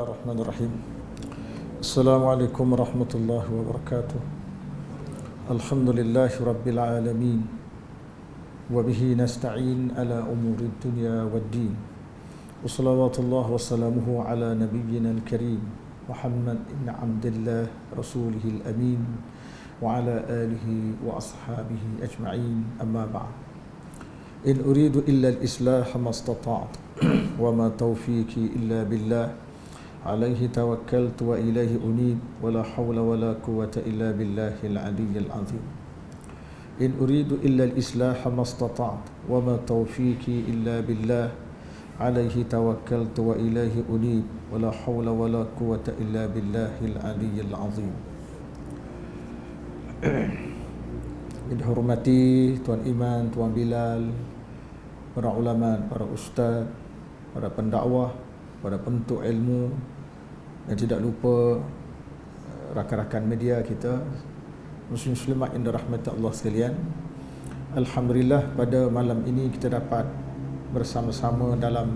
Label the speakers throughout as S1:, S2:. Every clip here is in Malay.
S1: Bismillahirrahmanirrahim. Assalamualaikum warahmatullahi wabarakatuh. Alhamdulillahi rabbil alamin. Wa bihi nasta'in ala umuri dunya waddin. Wa salawatullah wa salamuhu ala nabiyyina al-karim Muhammad ibn Abdullah rasulihil amin wa ala alihi wa ashabihi ajma'in, amma ba'd. In uridu illa al-islah ma istata'tu wa ma tawfiqi illa billah alaihi tawakkaltu wa ilaihi unib wa la hawla wa la quwwata illa billahil aliyyil azim. In uridu illa al-islah ma istata'tu wa ma tawfiqi illa billah alaihi tawakkaltu wa ilaihi unib wa la hawla wa la quwwata illa billahil aliyyil azim. Dihormati Tuan Iman, Tuan Bilal, para ulama, para ustaz, para pendakwah, para penuntut ilmu, dan tidak lupa rakan-rakan media kita, muslim muslimat yang dirahmati Allah sekalian. Alhamdulillah, pada malam ini kita dapat bersama-sama dalam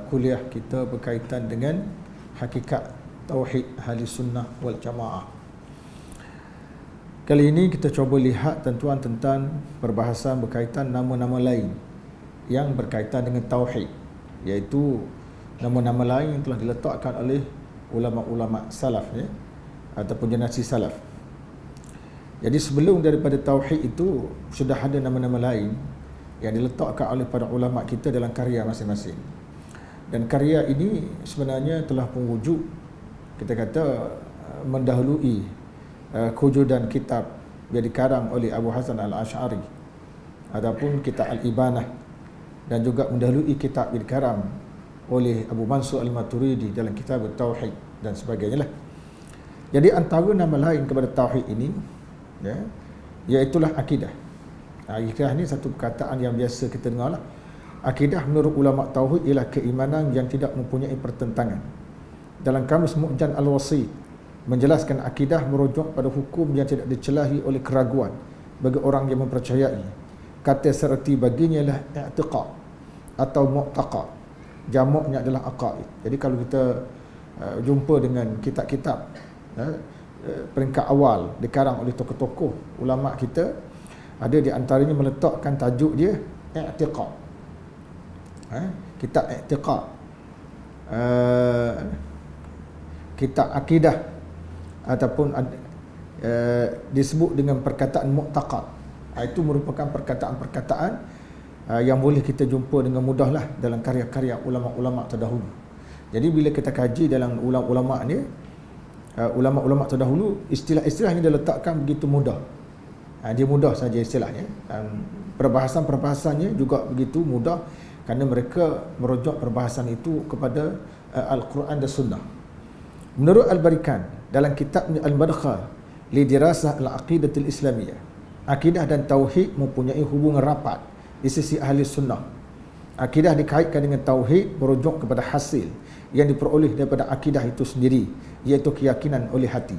S1: kuliah kita berkaitan dengan hakikat tauhid ahli sunnah wal jamaah. Kali ini kita cuba lihat tuan-tuan tentang perbahasan berkaitan nama-nama lain yang berkaitan dengan tauhid, iaitu nama-nama lain yang telah diletakkan oleh ulama-ulama salaf, ya, ataupun generasi salaf. Jadi sebelum daripada tauhid itu sudah ada nama-nama lain yang diletakkan oleh para ulama kita dalam karya masing-masing. Dan karya ini sebenarnya telah pun wujud, kita kata, mendahului kewujudan kitab yang dikarang oleh Abu Hasan al-Ash'ari ataupun kitab Al-Ibanah, dan juga mendahului kitab yang dikarang oleh Abu Mansur al-Maturidi dalam kitab Tauhid dan sebagainya lah. Jadi antara nama lain kepada tauhid ini, ya, iaitulah akidah. Akidah ni satu perkataan yang biasa kita dengar lah. Akidah menurut ulama tauhid ialah keimanan yang tidak mempunyai pertentangan. Dalam kamus Mu'jan al-Wasit menjelaskan akidah merujuk pada hukum yang tidak dicelahi oleh keraguan bagi orang yang mempercayai. Kata serti baginya ialah i'tiqad atau mu'taqad. Jamaknya adalah aqaid. Jadi kalau kita jumpa dengan kitab-kitab peringkat awal dikarang oleh tokoh-tokoh ulama kita, ada di antaranya meletakkan tajuk dia i'tiqad. Kitab i'tiqad, kitab akidah, ataupun disebut dengan perkataan mu'taqad. Itu merupakan perkataan-perkataan yang boleh kita jumpa dengan mudahlah dalam karya-karya ulama-ulama terdahulu. Jadi bila kita kaji dalam ulama-ulama ni, ulama-ulama terdahulu, istilah-istilah yang diletakkan begitu mudah. Dia mudah saja istilahnya, dan perbahasan-perbahasannya juga begitu mudah, kerana mereka merujuk perbahasan itu kepada Al-Quran dan Sunnah. Menurut Al-Barikan dalam kitabnya Al-Madkhal li dirasah al-aqidatul islamiyah, akidah dan tauhid mempunyai hubungan rapat di sisi ahli sunnah. Akidah dikaitkan dengan tauhid merujuk kepada hasil yang diperoleh daripada akidah itu sendiri, iaitu keyakinan oleh hati.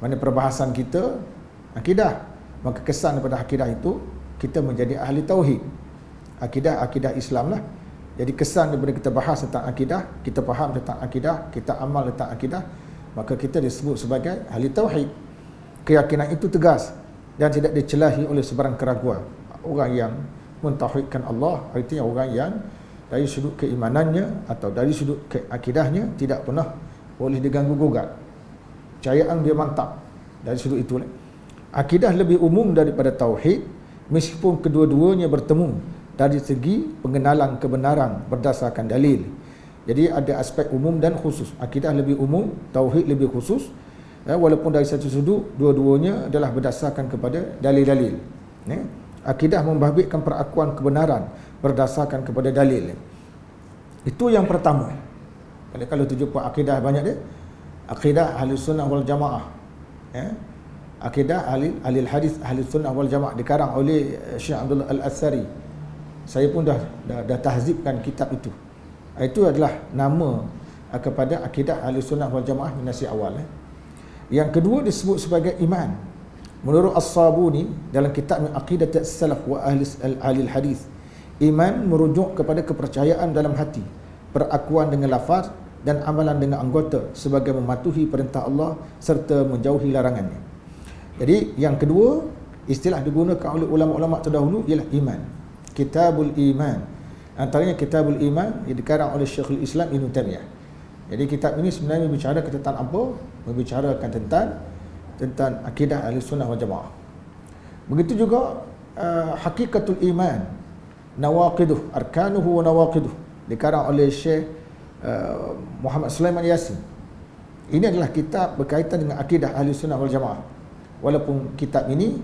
S1: Mana perbahasan kita akidah, maka kesan daripada akidah itu kita menjadi ahli tauhid. Akidah Islam lah. Jadi kesan daripada kita bahas tentang akidah, kita faham tentang akidah, kita amal tentang akidah, maka kita disebut sebagai ahli tauhid. Keyakinan itu tegas dan tidak dicelahi oleh sebarang keraguan. Orang yang mentauhidkan Allah, artinya orang yang dari sudut keimanannya atau dari sudut akidahnya tidak pernah boleh diganggu gugat. Percayaan dia mantap. Dari sudut itu, akidah lebih umum daripada tauhid, meskipun kedua-duanya bertemu dari segi pengenalan kebenaran berdasarkan dalil. Jadi ada aspek umum dan khusus. Akidah lebih umum, tauhid lebih khusus, walaupun dari satu sudut dua-duanya adalah berdasarkan kepada dalil-dalil. Akidah membabitkan perakuan kebenaran berdasarkan kepada dalil. Itu yang pertama. Kalau tu jumpa akidah banyak dia, akidah ahli sunnah wal jamaah, akidah ahli hadis ahli sunnah wal jamaah dikarang oleh Syekh Abdullah Al-Athari. Saya pun dah tahzibkan kitab itu. Itu adalah nama kepada akidah ahli sunnah wal jamaah generasi awal. Yang kedua disebut sebagai iman. Menurut As-Sabuni dalam kitabnya Aqidat As-Salaf wa Ahli Hadis, iman merujuk kepada kepercayaan dalam hati, perakuan dengan lafaz dan amalan dengan anggota sebagai mematuhi perintah Allah serta menjauhi larangannya. Jadi yang kedua, istilah digunakan oleh ulama-ulama terdahulu ialah iman. Kitabul Iman. Antaranya Kitabul Iman yang dikarang oleh Syekhul Islam Ibn Taimiyah. Jadi kitab ini sebenarnya membicarakan tentang apa? Membicarakan tentang akidah Ahlussunnah wal Jamaah. Begitu juga Hakikatul Iman, Nawaqiduh, Arkanuhu wa Nawaqiduh, dikarang oleh Syekh Muhammad Sulaiman Yasin. Ini adalah kitab berkaitan dengan akidah Ahlussunnah wal Jamaah. Walaupun kitab ini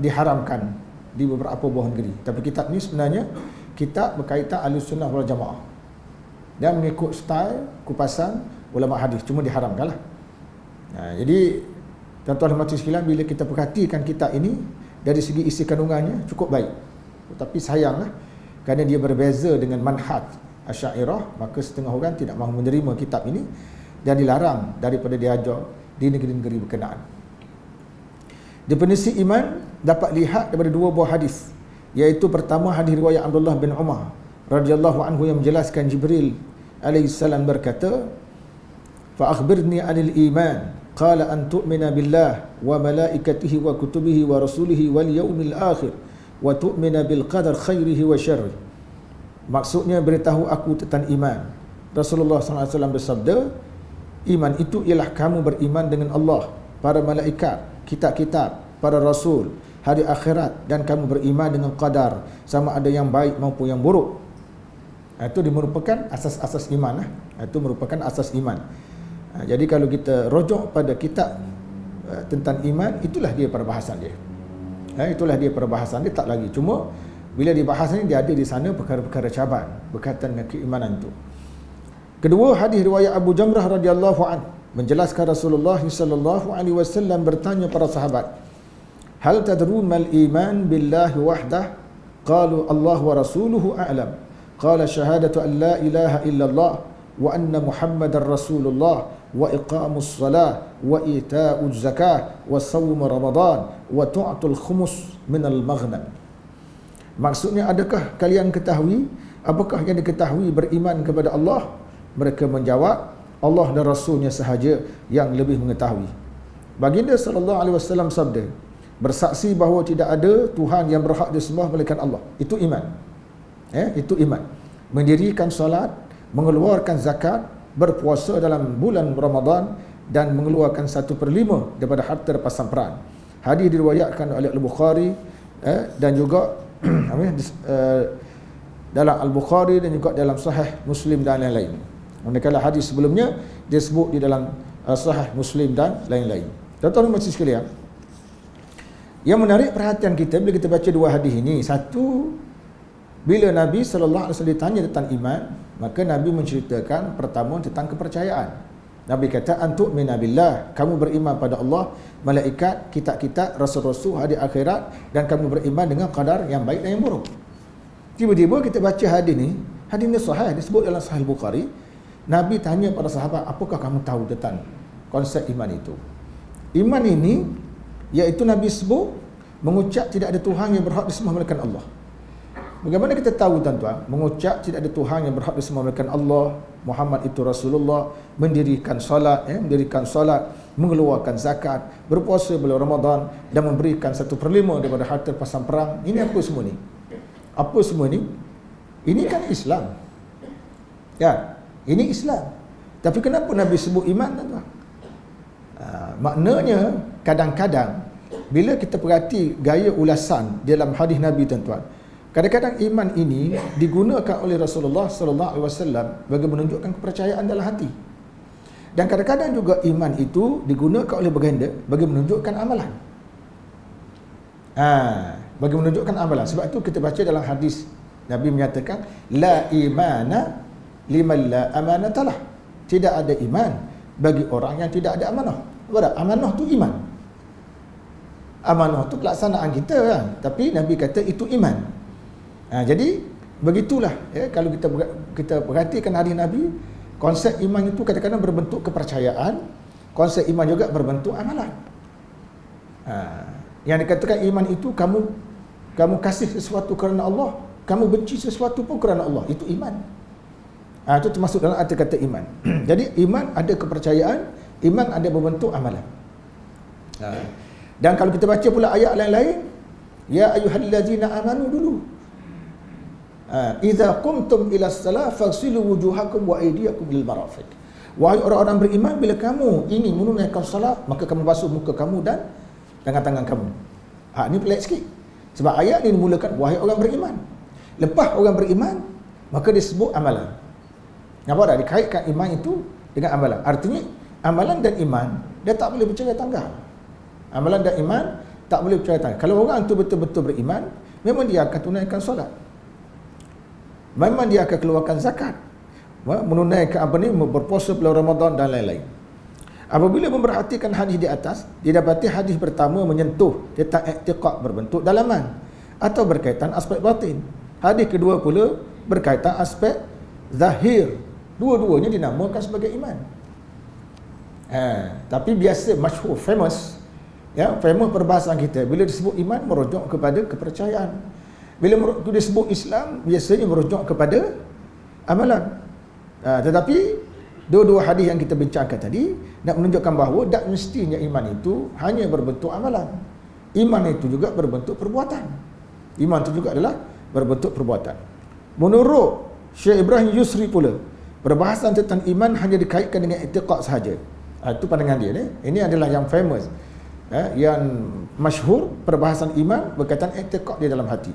S1: diharamkan di beberapa buah negeri, tapi kitab ini sebenarnya kitab berkaitan Ahlussunnah wal Jamaah dan mengikut style kupasan ulama hadis, cuma diharamkanlah. Jadi tuan-tuan dan puan sekalian, bila kita perhatikan kitab ini dari segi isi kandungannya cukup baik, tetapi sayanglah kerana dia berbeza dengan manhaj Asy'ariyah, maka setengah orang tidak mahu menerima kitab ini dan dilarang daripada diajar di negeri-negeri berkenaan. Definisi iman dapat lihat daripada dua buah hadis, iaitu pertama hadis riwayat Abdullah bin Umar radhiyallahu anhu yang menjelaskan Jibril alaihi salam berkata, "Fa akhbirni 'anil iman." Qala an tu'mina billah wa malaikatihi wa kutubihi wa rasulihi wal yaumil akhir wa tu'mina bil qadar khairihi wa syarrihi. Maksudnya, beritahu aku tentang iman. Rasulullah SAW bersabda, iman itu ialah kamu beriman dengan Allah, para malaikat, kitab-kitab, para rasul, hari akhirat, dan kamu beriman dengan qadar, sama ada yang baik maupun yang buruk. Itu merupakan asas-asas iman. Itu merupakan asas iman. Jadi kalau kita rujuk pada kitab tentang iman, itulah dia perbahasan dia. Itulah dia perbahasan dia, tak lagi. Cuma bila dibahas ni, dia ada di sana perkara-perkara cabaran berkaitan dengan keimanan itu. Kedua, hadis riwayat Abu Jamrah radhiyallahu an menjelaskan Rasulullah sallallahu alaihi wasallam bertanya para sahabat, "Hal tadrun mal iman billahi wahdah?" Qalu Allah wa rasuluhu a'lam. Qala syahadatu an la ilaha illallah wa anna Muhammadar Rasulullah wa iqamus salah wa ita'uz zakah wa shaum Ramadan wa tu'atul khumus minal maghnam. Maksudnya, adakah kalian ketahui apakah yang diketahui beriman kepada Allah? Mereka menjawab, Allah dan Rasulnya sahaja yang lebih mengetahui. Baginda sallallahu alaihi wasallam sabda, bersaksi bahawa tidak ada Tuhan yang berhak disembah melainkan Allah. Itu iman. Itu iman. Mendirikan solat, mengeluarkan zakat, berpuasa dalam bulan Ramadan, dan mengeluarkan 1/5 daripada harta rampasan perang. Hadis diriwayatkan oleh Al-Bukhari dan juga dalam Al-Bukhari dan juga dalam Sahih Muslim dan lain-lain. Manakala hadis sebelumnya dia sebut di dalam Sahih Muslim dan lain-lain. Tuan-tuan dan puan sekalian, yang menarik perhatian kita bila kita baca dua hadis ini, satu, bila Nabi sallallahu alaihi wasallam ditanya tentang iman, maka Nabi menceritakan pertama tentang kepercayaan. Nabi kata, "Antu min billah," kamu beriman pada Allah, malaikat, kitab-kitab, rasul-rasul, hari akhirat, dan kamu beriman dengan qadar yang baik dan yang buruk. Tiba-tiba kita baca hadis ni sahih, disebut dalam Sahih Bukhari. Nabi tanya pada sahabat, "Apakah kamu tahu tentang konsep iman itu?" Iman ini, iaitu Nabi sebut mengucap tidak ada Tuhan yang berhak disembah melainkan Allah. Bagaimana kita tahu, tuan-tuan? Mengucap tidak ada Tuhan yang berhak disembah melainkan Allah, Muhammad itu Rasulullah, mendirikan solat, mengeluarkan zakat, berpuasa bulan Ramadan, dan memberikan 1/5 daripada harta rampasan perang. Ini apa semua ni? Apa semua ni? Ini kan Islam. Ya, ini Islam. Tapi kenapa Nabi sebut iman, tuan-tuan? Maknanya kadang-kadang bila kita perhati gaya ulasan dalam hadis Nabi, tuan-tuan, kadang-kadang iman ini digunakan oleh Rasulullah sallallahu alaihi wasallam bagi menunjukkan kepercayaan dalam hati. Dan kadang-kadang juga iman itu digunakan oleh baginda bagi menunjukkan amalan. Bagi menunjukkan amalan. Sebab itu kita baca dalam hadis Nabi menyatakan, la imana liman la amanatalah. Tidak ada iman bagi orang yang tidak ada amanah. Amanah tu iman. Amanah tu pelaksanaan kita kan. Tapi Nabi kata itu iman. Jadi begitulah kalau kita perhatikan hadis Nabi, konsep iman itu kadang-kadang berbentuk kepercayaan, konsep iman juga berbentuk amalan. Yang dikatakan iman itu kamu kasih sesuatu kerana Allah, kamu benci sesuatu pun kerana Allah, itu iman. Itu termasuk dalam arti kata iman. Jadi iman ada kepercayaan, iman ada berbentuk amalan. Dan kalau kita baca pula ayat lain-lain, ya ayyuhallazina amanu dulu. Idza qumtum ila salat faghsilu wujuhakum wa aydiyakum lil marafiq. Wahai orang-orang beriman, bila kamu ingin menunaikan salat, maka kamu basuh muka kamu dan tangan-tangan kamu. Ini pelik sikit. Sebab ayat ini dimulakan wahai orang beriman. Lepas orang beriman, maka disebut amalan. Nampak tak? Dikaitkan iman itu dengan amalan. Artinya amalan dan iman dia tak boleh bercerai tanggal. Amalan dan iman tak boleh bercerai tanggal. Kalau orang itu betul-betul beriman, memang dia akan tunaikan solat. Memang dia akan keluarkan zakat, menunaikan berpuasa bulan Ramadan dan lain-lain. Apabila memerhatikan hadis di atas, didapati hadis pertama menyentuh tentang i'tiqad berbentuk dalaman atau berkaitan aspek batin. Hadis kedua pula berkaitan aspek zahir. Dua-duanya dinamakan sebagai iman. Tapi biasa masyhur, famous perbahasan kita bila disebut iman merujuk kepada kepercayaan. Bila disebut Islam biasanya merujuk kepada amalan. Tetapi dua-dua hadis yang kita bincangkan tadi nak menunjukkan bahawa tak mestinya iman itu hanya berbentuk amalan. Iman itu juga berbentuk perbuatan. Iman itu juga adalah berbentuk perbuatan. Menurut Syekh Ibrahim Yusri pula, perbahasan tentang iman hanya dikaitkan dengan i'tiqad sahaja. Itu pandangan dia ni. Ini adalah yang famous, yang masyhur, perbahasan iman berkaitan i'tiqad di dalam hati.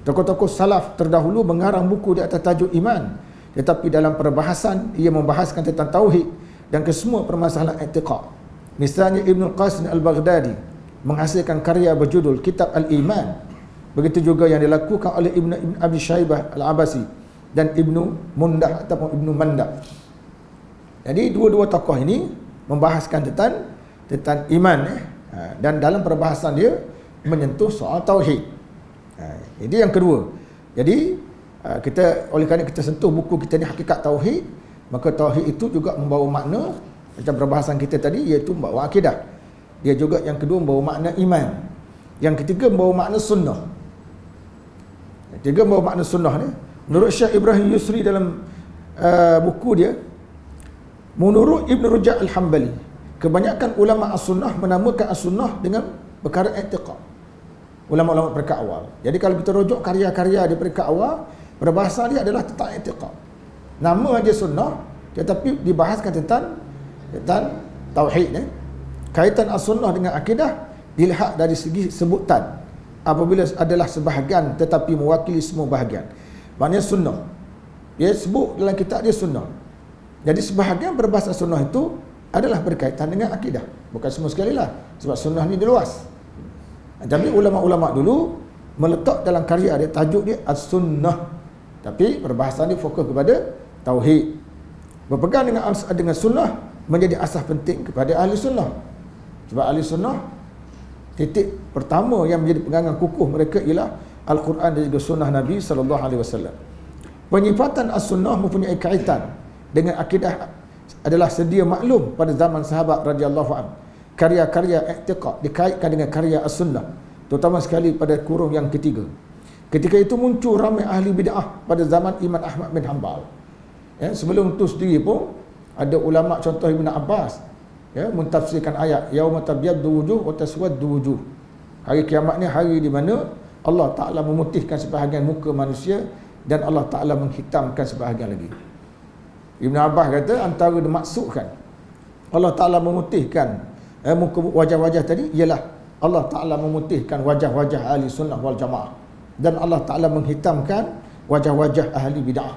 S1: Tokoh-tokoh salaf terdahulu mengarang buku di atas tajuk iman, tetapi dalam perbahasan ia membahaskan tentang tauhid dan kesemua permasalahan i'tiqad. Misalnya Ibn Qasim Al-Baghdadi menghasilkan karya berjudul Kitab Al-Iman. Begitu juga yang dilakukan oleh Ibn Abi Shaybah Al-Abasi dan Ibnu Mundah ataupun Ibnu Manda. Jadi dua-dua tokoh ini membahaskan tentang iman, dan dalam perbahasan dia menyentuh soal tauhid. Jadi yang kedua. Jadi kita, oleh kerana kita sentuh buku kita ni hakikat tauhid, maka tauhid itu juga membawa makna macam perbahasan kita tadi, iaitu membawa akidah. Dia juga yang kedua membawa makna iman. Yang ketiga membawa makna sunnah. Yang ketiga membawa makna sunnah ni. Menurut Syekh Ibrahim Yusri dalam buku dia, menurut Ibn Rujab Al-Hambali, kebanyakan ulama as-sunnah menamakan as-sunnah dengan perkara i'tiqad. Ulama-ulama peringkat awal. Jadi kalau kita rujuk karya-karya di peringkat awal, perbahasan dia adalah tentang i'tiqad. Nama aja sunnah, tetapi dibahaskan tentang tauhid. Kaitan as-sunnah dengan akidah dilihat dari segi sebutan. Apabila adalah sebahagian tetapi mewakili semua bahagian, maknanya sunnah. Dia sebut dalam kitab dia sunnah. Jadi sebahagian berbahasa sunnah itu adalah berkaitan dengan akidah. Bukan semua sekali lah, sebab sunnah ni dia luas. Tapi ulama-ulama dulu meletak dalam karya dia, tajuk dia as-sunnah. Tapi perbahasan dia fokus kepada tauhid. Berpegang dengan sunnah menjadi asas penting kepada ahli sunnah. Sebab ahli sunnah, titik pertama yang menjadi pegangan kukuh mereka ialah Al-Quran dan juga sunnah Nabi SAW. Penyifatan as-sunnah mempunyai kaitan dengan akidah adalah sedia maklum pada zaman sahabat radhiyallahu anhu. Karya-karya i'tiqad dikaitkan dengan karya as-sunnah, terutama sekali pada kurun yang ketiga. Ketika itu muncul ramai ahli bid'ah pada zaman Imam Ahmad bin Hanbal. Sebelum itu sendiri pun ada ulama contoh Ibn Abbas mentafsirkan ayat yauma tabyaddu wujuh wa taswaddu wujuh. Hari kiamat ni hari di mana Allah Ta'ala memutihkan sebahagian muka manusia dan Allah Ta'ala menghitamkan sebahagian lagi. Ibn Abbas kata antara dimaksudkan Allah Ta'ala memutihkan muka wajah-wajah tadi ialah Allah Ta'ala memutihkan wajah-wajah ahli sunnah wal jamaah, dan Allah Ta'ala menghitamkan wajah-wajah ahli bid'ah.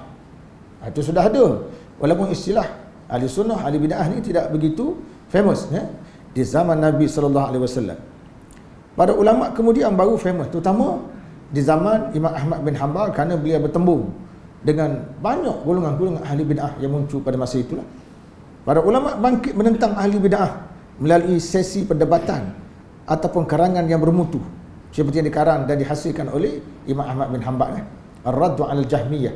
S1: Itu sudah ada, walaupun istilah ahli sunnah, ahli bid'ah ni tidak begitu famous di zaman Nabi SAW. Para ulama kemudian baru famous, terutama di zaman Imam Ahmad bin Hanbal, kerana beliau bertembung dengan banyak golongan-golongan ahli bid'ah yang muncul pada masa itulah. Para ulama bangkit menentang ahli bid'ah melalui sesi perdebatan ataupun karangan yang bermutu, seperti yang dikarang dan dihasilkan oleh Imam Ahmad bin Hanbal, Ar-Raddu 'alal Jahmiyah.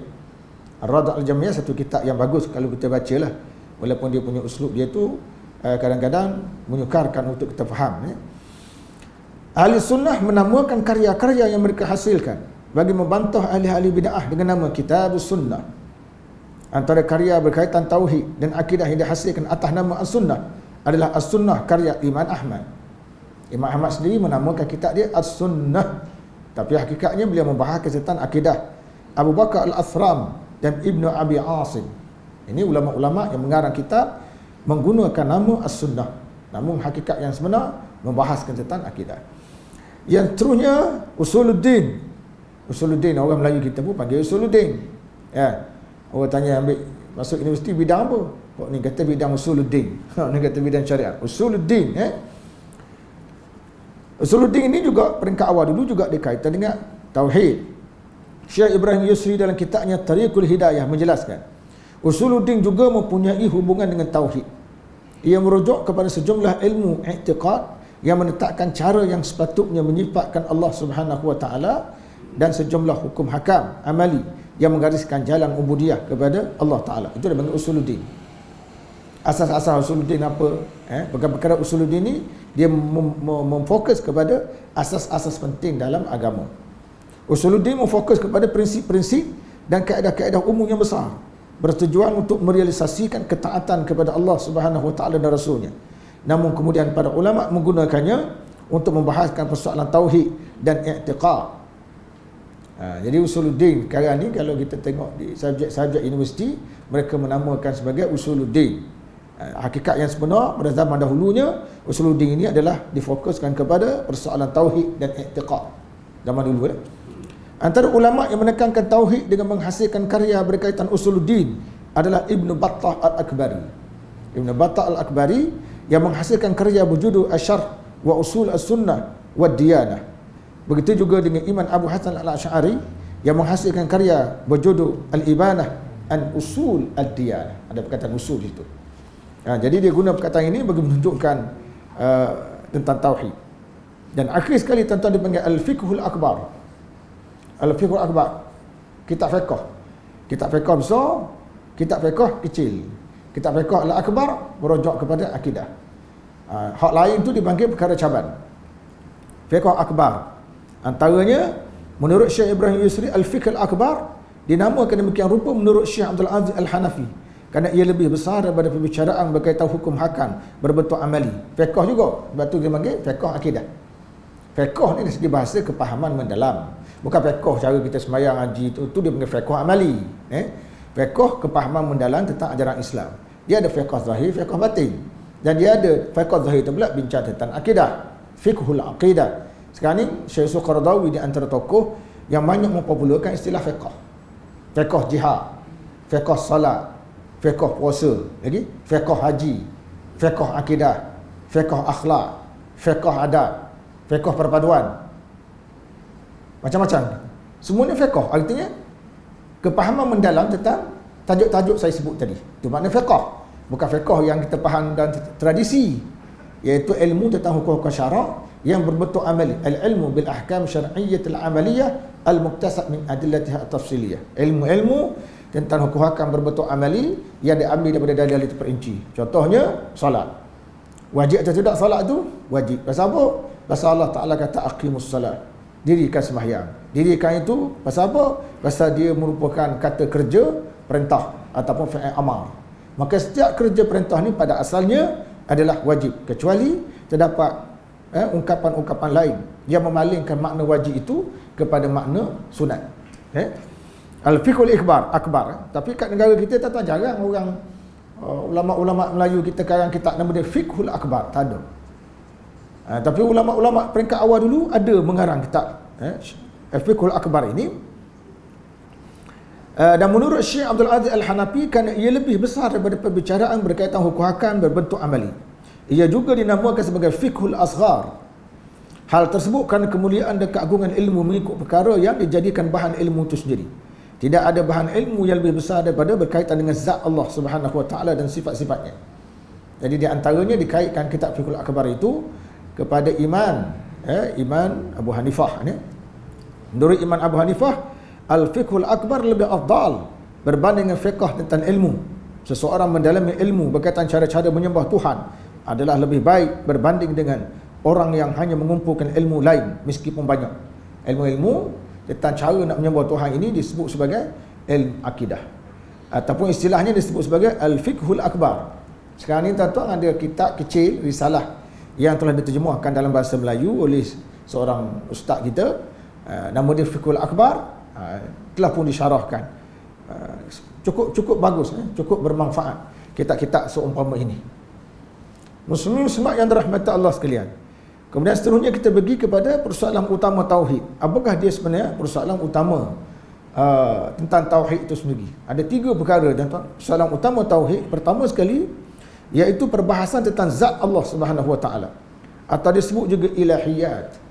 S1: Ar-Raddu 'alal Jahmiyah satu kitab yang bagus kalau kita bacalah, walaupun dia punya uslub dia tu kadang-kadang menyukarkan untuk kita faham. Ahli sunnah menamakan karya-karya yang mereka hasilkan bagi membantah ahli-ahli bid'ah dengan nama Kitabus Sunnah. antara karya berkaitan tauhid dan akidah yang dihasilkan atas nama As-Sunnah adalah As-Sunnah karya Imam Ahmad. Imam Ahmad sendiri menamakan kitab dia As-Sunnah, tapi hakikatnya beliau membahas tentang akidah. Abu Bakar Al-Athram dan Ibnu Abi Asim, ini ulama-ulama yang mengarang kitab menggunakan nama As-Sunnah, namun hakikat yang sebenar membahaskan tentang akidah. Yang seterusnya Usuluddin. Usuluddin, orang Melayu kita pun panggil Usuluddin. Ya. Orang tanya ambil masuk universiti bidang apa? Kok ni kata bidang Usuluddin. Ni kata bidang syariat. Usuluddin, Usuluddin ini juga peringkat awal dulu juga dikaitan dengan tauhid. Syekh Ibrahim Yusri dalam kitabnya Tariqul Hidayah menjelaskan, Usuluddin juga mempunyai hubungan dengan tauhid. Ia merujuk kepada sejumlah ilmu i'tiqad yang menetapkan cara yang sepatutnya menyifatkan Allah Subhanahu wa taala dan sejumlah hukum hakam amali yang menggariskan jalan ubudiyah kepada Allah taala. Itu dipanggil Usuluddin. Asas-asas Usuluddin apa? Perkara Usuluddin ni dia memfokus kepada asas-asas penting dalam agama. Usuluddin memfokus kepada prinsip-prinsip dan kaedah-kaedah umum yang besar, bertujuan untuk merealisasikan ketaatan kepada Allah Subhanahu wa taala dan rasulnya. Namun kemudian para ulama menggunakannya untuk membahaskan persoalan tauhid dan i'tiqad. Jadi Usuluddin sekarang ni kalau kita tengok di subjek-subjek universiti, mereka menamakan sebagai Usuluddin. Hakikat yang sebenar pada zaman dahulunya, Usuluddin ini adalah difokuskan kepada persoalan tauhid dan i'tiqad zaman dulu. Antara ulama yang menekankan tauhid dengan menghasilkan karya berkaitan Usuluddin adalah Ibnu Battah Al-Akbari. Ibnu Battah Al-Akbari yang menghasilkan karya berjudul Asyarh wa Usul As-Sunnah wa Diyanah. Begitu juga dengan Imam Abu Hasan Al-Asy'ari yang menghasilkan karya berjudul Al-Ibanah an Usul Ad-Diyanah. Ada perkataan usul itu. Jadi dia guna perkataan ini bagi menunjukkan tentang tauhid. Dan akhir sekali tuan-tuan dipanggil Al-Fiqhul Akbar. Al-Fiqhul Akbar, kitab fiqh. Kitab fiqh besar, kitab fiqh kecil. Kitab fiqh Al-Akbar merujuk kepada akidah. Hak lain tu dipanggil perkara caban. Fiqh Akbar. Antaranya menurut Syekh Ibrahim Yusri Al-Fiqh Al-Akbar dinamakan demikian rupa menurut Syekh Abdul Aziz Al-Hanafi kerana ia lebih besar daripada pembicaraan berkaitan hukum hakam berbentuk amali. Fiqh juga, sebab tu dia panggil fiqh akidah. Fiqh ni dari segi bahasa kepahaman mendalam. Bukan fiqh cara kita sembahyang haji tu dia panggil fiqh amali. Fiqh kepahaman mendalam tentang ajaran Islam. Dia ada fiqh zahir, fiqh batin. Dan dia ada fiqh zahir tu pula bincang tentang akidah, fiqhul aqidah. Sekarang ni Syekh Yusuf Qaradawi di antara tokoh yang banyak mempopularkan istilah fiqh. Fiqh jihad, fiqh salat, fiqh puasa, lagi fiqh haji, fiqh akidah, fiqh akhlak, fiqh adat, fiqh perpaduan. Macam-macam. Semuanya fiqh, artinya kepahaman mendalam tentang tajuk-tajuk saya sebut tadi. Itu makna fiqh. Bukan fiqh yang kita faham dan tradisi, iaitu ilmu tentang hukum-hukum syarak yang berbentuk amali. Al-ilmu bil ahkam syar'iyyah al-amaliyah al-muktasab min adillatiha at-tafsiliyah. Ilmu-ilmu tentang hukum hakam berbentuk amali yang diambil daripada dalil itu perinci. Contohnya solat. Wajib atau tidak solat tu? Wajib. Pasal apa? Pasal Allah Taala kata aqimus salat. Dirikan sembahyang. Dirikan itu pasal apa? Pasal dia merupakan kata kerja perintah ataupun fi'il amar. Maka setiap kerja perintah ni pada asalnya adalah wajib, kecuali terdapat ungkapan-ungkapan lain yang memalingkan makna wajib itu kepada makna sunat. Al-fiqhul akbar. Tapi kat negara kita tak tahu, jarang orang ulama-ulama Melayu kita karang kitab nama dia Fiqhul Akbar, tak ada. Tapi ulama-ulama peringkat awal dulu ada mengarang kitab Al-Fiqhul Akbar ini. Dan menurut Syekh Abdul Aziz Al-Hanafi, kerana ia lebih besar daripada perbicaraan berkaitan hukum hakam berbentuk amali, ia juga dinamakan sebagai Fiqhul Asghar. Hal tersebut kerana kemuliaan dan keagungan ilmu mengikut perkara yang dijadikan bahan ilmu itu sendiri. Tidak ada bahan ilmu yang lebih besar daripada berkaitan dengan zat Allah Subhanahu wa taala dan sifat-sifatnya. Jadi di antaranya dikaitkan kitab Fiqhul Akbar itu kepada iman Abu Hanifah ni. Menurut Imam Abu Hanifah, Al-Fiqhul Akbar lebih afdal berbanding dengan fiqh tentang ilmu. Seseorang mendalami ilmu berkaitan cara-cara menyembah Tuhan adalah lebih baik berbanding dengan orang yang hanya mengumpulkan ilmu lain meskipun banyak. Ilmu-ilmu tentang cara nak menyembah Tuhan ini disebut sebagai ilmu akidah. Ataupun istilahnya disebut sebagai Al-Fiqhul Akbar. Sekarang ni tuan-tuan ada kitab kecil, risalah yang telah diterjemahkan dalam bahasa Melayu oleh seorang ustaz kita, nama dia Fiqhul Akbar, telah pun disyarahkan. Cukup bagus, cukup bermanfaat kitab-kitab seumpama ini. Muslimin-muslimat yang dirahmati Allah sekalian. Kemudian seterusnya kita pergi kepada persoalan utama tauhid. Apakah dia sebenarnya persoalan utama tentang tauhid itu sendiri? Ada 3 perkara tuan-tuan. Persoalan utama tauhid pertama sekali iaitu perbahasan tentang zat Allah Subhanahu Wa Taala, atau disebut juga ilahiyat.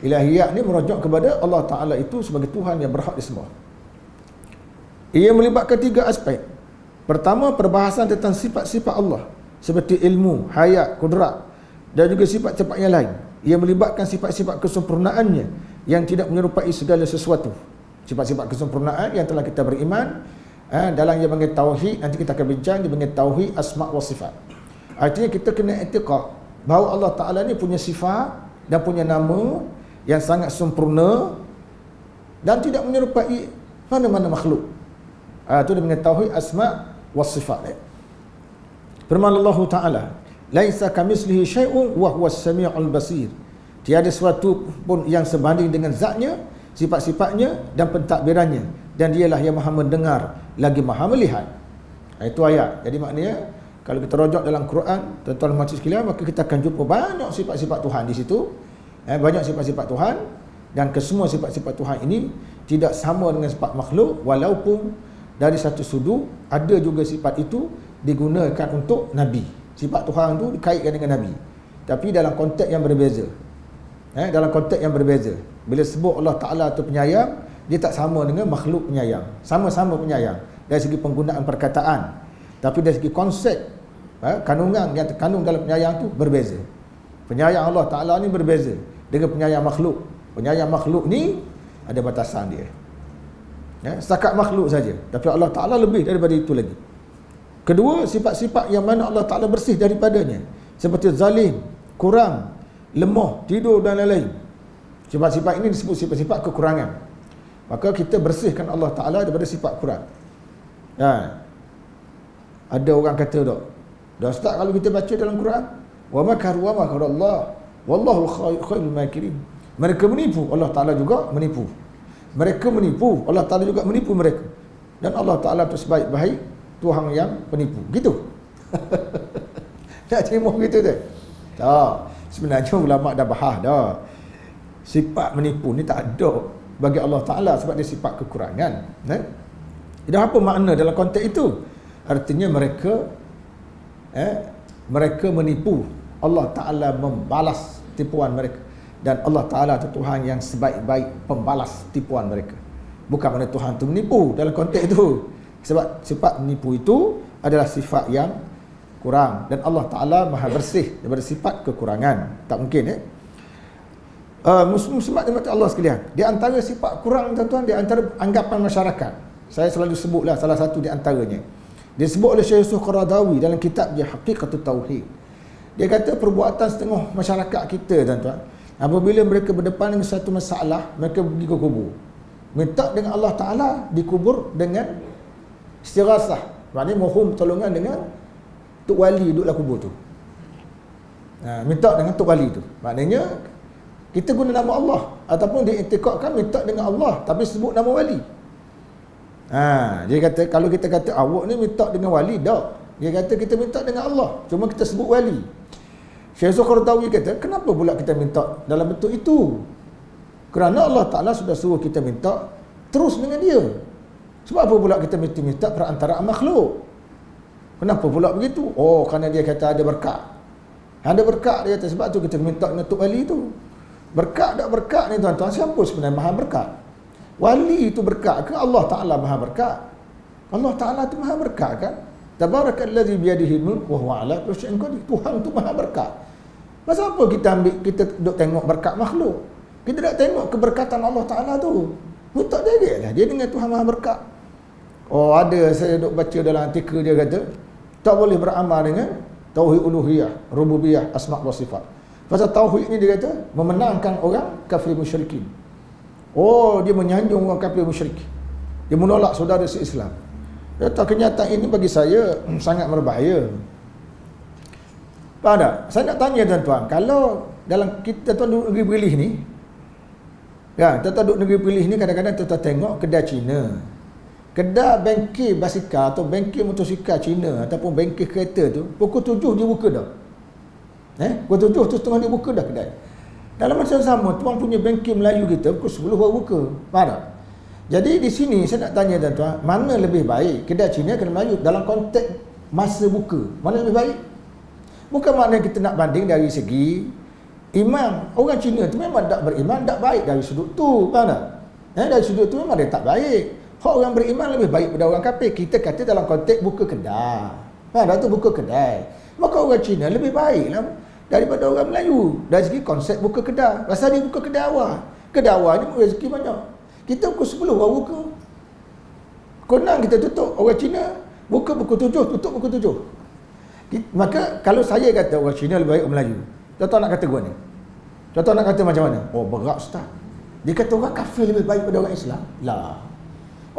S1: Ilahiyat ni merujuk kepada Allah Taala itu sebagai Tuhan yang berhak disembah. Ia melibatkan 3 aspek. Pertama, perbahasan tentang sifat-sifat Allah seperti ilmu, hayat, kudrat dan juga sifat-sifat yang lain. Ia melibatkan sifat-sifat kesempurnaannya yang tidak menyerupai segala sesuatu. Sifat-sifat kesempurnaan yang telah kita beriman dalam yang panggil tauhid, nanti kita akan bincang dia panggil tauhid asma' wa sifat. Artinya kita kena i'tiqad bahawa Allah Taala ni punya sifat dan punya nama yang sangat sempurna dan tidak menyerupai mana-mana makhluk. Itu dia panggil tauhid asma' wa sifat. Firman Allah Taala, laisa kamitslihi syai'un wa huwas samiul basir. Tiada sesuatu pun yang sebanding dengan zatnya, sifat-sifatnya dan pentadbirannya, dan dialah yang Maha mendengar lagi Maha melihat. Itu ayat. Jadi maknanya kalau kita rujuk dalam Quran, tuan-tuan dan puan sekalian, maka kita akan jumpa banyak sifat-sifat Tuhan di situ. Banyak sifat-sifat Tuhan, dan kesemua sifat-sifat Tuhan ini tidak sama dengan sifat makhluk, walaupun dari satu sudut ada juga sifat itu digunakan untuk Nabi. Sifat Tuhan itu dikaitkan dengan Nabi, tapi dalam konteks yang berbeza. Dalam konteks yang berbeza. Bila sebut Allah Ta'ala itu penyayang, dia tak sama dengan makhluk penyayang. Sama-sama penyayang dari segi penggunaan perkataan, tapi dari segi konsep, kandungan yang terkandung dalam penyayang itu berbeza. Penyayang Allah Ta'ala ni berbeza dengan penyayang makhluk. Penyayang makhluk ni ada batasan dia, setakat makhluk saja, tapi Allah Ta'ala lebih daripada itu lagi. Kedua, sifat-sifat yang mana Allah Ta'ala bersih daripadanya, seperti zalim, kurang, lemah, tidur dan lain-lain. Sifat-sifat ini disebut sifat-sifat kekurangan. Maka kita bersihkan Allah Ta'ala daripada sifat kurang. Ada orang kata tak, dah Ustaz, kalau kita baca dalam Quran, wa makaru wa makarallah wallahu khairul makirin. Mereka menipu, Allah Ta'ala juga menipu. Mereka menipu, Allah Ta'ala juga menipu mereka. Dan Allah Ta'ala itu sebaik-baik Tuhan yang penipu. Gitu. Tak terima gitu tu. Tak. Sebenarnya ulama dah bahas dah. Sifat menipu ni tak ada bagi Allah Ta'ala sebab dia sifat kekurangan. Dan apa makna dalam konteks itu? Artinya mereka menipu, Allah Ta'ala membalas tipuan mereka, dan Allah Ta'ala itu Tuhan yang sebaik-baik pembalas tipuan mereka. Bukan mana Tuhan itu menipu dalam konteks itu, sebab sifat menipu itu adalah sifat yang kurang, dan Allah Ta'ala maha bersih daripada sifat kekurangan. Tak mungkin Muslim-muslimat dimati Allah sekalian, di antara sifat kurang tuan-tuan, di antara anggapan masyarakat, saya selalu sebutlah salah satu di antaranya, disebut oleh Syekh Yusuf Qaradawi dalam kitab dia Haqiqatut Tauhid. Dia kata perbuatan setengah masyarakat kita tuan-tuan, apabila mereka berdepan dengan satu masalah, mereka pergi ke kubur, minta dengan Allah Ta'ala dikubur dengan istirasah, maknanya mohon pertolongan dengan Tok Wali duduklah kubur tu. Minta dengan Tok Wali tu, maknanya kita guna nama Allah, ataupun diiktikadkan minta dengan Allah tapi sebut nama wali. Dia kata kalau kita kata awak ni minta dengan wali, tak. Dia kata kita minta dengan Allah, cuma kita sebut wali. Syekh Qaradawi kata, kenapa pula kita minta dalam bentuk itu? Kerana Allah Ta'ala sudah suruh kita minta terus dengan dia. Sebab apa pula kita minta perantaraan makhluk? Kenapa pula begitu? Oh, kerana dia kata ada berkat. Ada berkat, dia kata, sebab tu kita minta dengan Tok Wali tu. Berkat tak berkat ni tuan-tuan, siapa sebenarnya maha berkat? Wali itu berkat ke Allah Ta'ala maha berkat? Allah Ta'ala tu maha berkat kan? Tabarakallazi biyadihi mulk wa huwa ala kulli syai'in qadir. Tuhan tu maha berkat. Masa apa kita duk tengok berkat makhluk? Kita tak tengok keberkatan Allah Ta'ala tu. Mutak dia lah, dia dengan Tuhan maha berkat. Oh, ada saya duk baca dalam artikel, dia kata tak boleh beramal dengan tauhid uluhiyah, rububiyah, asma' wa sifat. Pasal tauhid ni dia kata memenangkan orang kafir musyrikin. Oh, dia menyanjung orang kafir musyrik. Dia menolak saudara se-Islam. Kata kenyataan ini bagi saya sangat berbahaya. Faham tak? Saya nak tanya tuan-tuan, kalau dalam kita tuan duduk negeri Perlis ni, ya, tuan duduk negeri Perlis ni, kadang-kadang tuan tengok kedai Cina, kedai bengkel basikal atau bengkel motosikal Cina ataupun bengkel kereta tu, pukul 7 dia buka dah. Pukul 7 tu setengah dia buka dah kedai. Dalam masa yang sama, tuan punya bengkel Melayu kita pukul 10 baru buka. Faham tak? Jadi di sini saya nak tanya tuan-tuan, mana lebih baik, kedai Cina ke Melayu dalam konteks masa buka? Mana lebih baik? Bukan maknanya kita nak banding dari segi iman. Orang Cina tu memang tak beriman, tak baik dari sudut tu. Faham tak? Dari sudut tu memang dia tak baik. Orang beriman lebih baik pada orang kafir. Kita kata dalam konteks buka kedai. Faham tak? Tu buka kedai. Maka orang Cina lebih baik lah daripada orang Melayu dari segi konsep buka kedai. Pasal dia buka kedai awal. Kedai awal ni rezeki banyak. Kita pukul 10 baru buka. Konang kita tutup. Orang Cina buka pukul 7, tutup pukul 7. Maka kalau saya kata orang Cina lebih baik orang Melayu, contoh nak kata gua ni, contoh nak kata macam mana? Oh berat ustaz, dia kata orang kafir lebih baik pada orang Islam. Lah,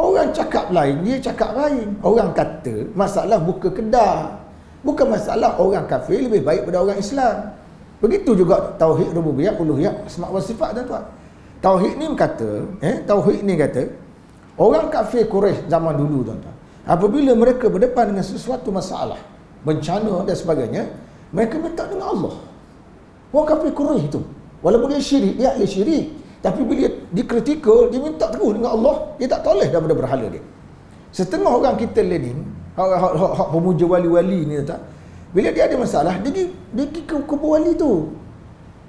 S1: orang cakap lain, dia cakap lain. Orang kata masalah buka kedai, bukan masalah orang kafir lebih baik pada orang Islam. Begitu juga tauhid rububiyah, uluhiyah, asma wa sifat tuan-tuan. Tauhid ni kata orang kafir Quraisy zaman dulu tuan-tuan, apabila mereka berdepan dengan sesuatu masalah, bencana dan sebagainya, mereka minta dengan Allah. Orang kafir Quraisy itu, walaupun dia syirik, dia ahli syirik, tapi bila dikritikal, dia minta terus dengan Allah, dia tak toleh daripada berhala dia. Setengah orang kita leading, hak pemuja wali-wali ni tak, bila dia ada masalah, dia pergi ke kubur wali tu.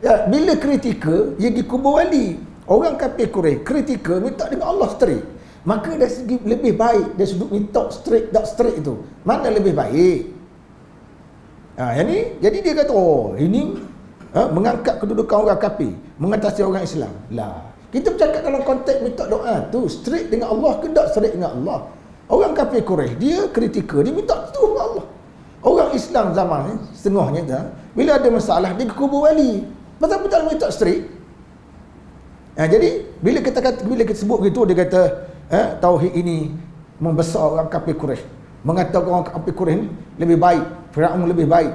S1: Ya, bila kritikal, dia pergi kubur wali. Orang kafir Quraisy kritikal, minta dengan Allah straight. Maka dari segi lebih baik dari sudut minta straight tak straight itu, mana lebih baik? Yang ni, jadi dia kata, oh ini mengangkat kedudukan orang kafir mengatasi orang Islam. Lah, kita bercakap dalam konteks minta doa tu straight dengan Allah ke tak straight dengan Allah. Orang kafir Quraisy dia kritikal, dia minta tu dengan Allah. Orang Islam zaman ni setengahnya dah, bila ada masalah dia ke kubur wali. Betul-betul minta straight. Jadi bila kita sebut begitu, dia kata tauhid ini membesar orang kafir Quraisy, mengatakan orang kafir Quraisy lebih baik, Firaun lebih baik.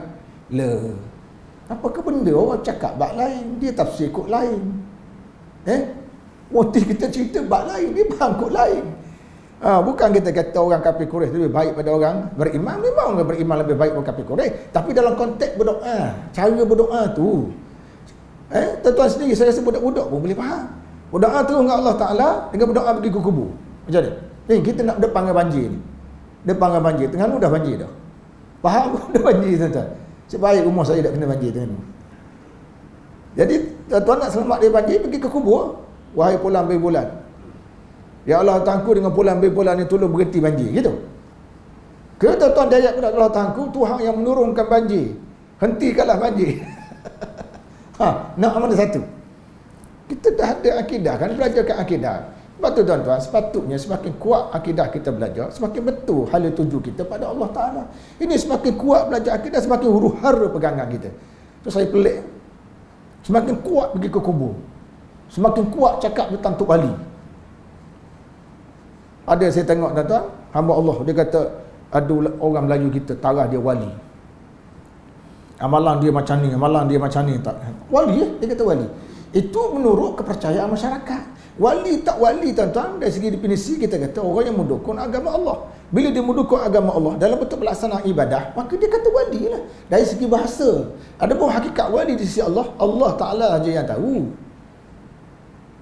S1: Apakah benda orang cakap bab lain, dia tafsir kod lain. Motif kita cerita bab lain, dia faham kod lain. Bukan kita kata orang kafir Quraisy lebih baik pada orang beriman. Memang orang beriman lebih baik orang kafir Quraisy, tapi dalam konteks berdoa, cara berdoa tu, tuan-tuan sendiri, saya rasa budak-budak pun boleh faham. Berdoa terus dengan Allah Ta'ala dengan berdoa pergi ke kubur. Macam mana? Kita nak depan dengan banjir ni. Depan dengan banjir, tengah ni dah banjir dah. Faham pun dah banjir tuan-tuan. Sebaik rumah saya tak kena banjir tengah ni. Jadi tuan-tuan nak selamat dari banjir, pergi ke kubur. Wahai bulan berbulan, ya Allah Ta'ala dengan bulan berbulan ni tolong berhenti banjir. Gitu. Ke tuan-tuan dia ayat Allah Ta'ala, Tuhan yang menurunkan banjir, hentikanlah banjir. Nak mana satu? Kita dah ada akidah kan, belajarkan akidah. Sebab tu tuan-tuan, sepatutnya semakin kuat akidah kita belajar, semakin betul hala tuju kita pada Allah Ta'ala. Ini semakin kuat belajar akidah, semakin huru-hara pegangan kita. So saya pelik, semakin kuat pergi ke kubur, semakin kuat cakap tentang Tok Wali. Ada saya tengok tuan-tuan, hamba Allah, dia kata ada orang Melayu kita tarah dia wali. Amalan dia macam ni, amalan dia macam ni. Tak. Wali dia kata wali. Itu menurut kepercayaan masyarakat. Wali tak wali tuan-tuan, dari segi definisi kita kata orang yang mendukung agama Allah. Bila dia mendukung agama Allah dalam bentuk pelaksanaan ibadah, maka dia kata wali lah. Dari segi bahasa. Adapun hakikat wali di sisi Allah, Allah Ta'ala aja yang tahu.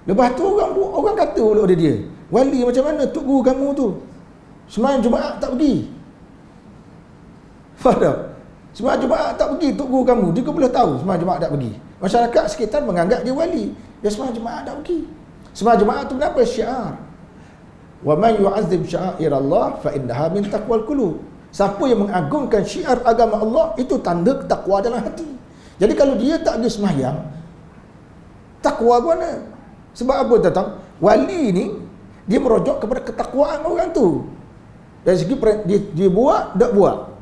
S1: Lepas tu orang kata oleh dia, wali macam mana tok guru kamu tu? Sembahyang Jumaat tak pergi. Faham? Sembahyang Jumaat tak pergi tok guru kamu, dia boleh tahu sembahyang Jumaat tak pergi. Masyarakat sekitar menganggap dia wali. Dia sembahyang Jumaat tak pergi. Sembahyang Jumaat tu kenapa? Syiar. Wa man yu'azzim sya'airallah fa innaha min taqwal qulub. Siapa yang mengagungkan syiar agama Allah, itu tanda takwa dalam hati. Jadi kalau dia tak ada sembahyang, takwa mana? Sebab apa tuan-tuan? Wali ni dia merujuk kepada ketakwaan orang tu. Dari segi dia buat, tak buat.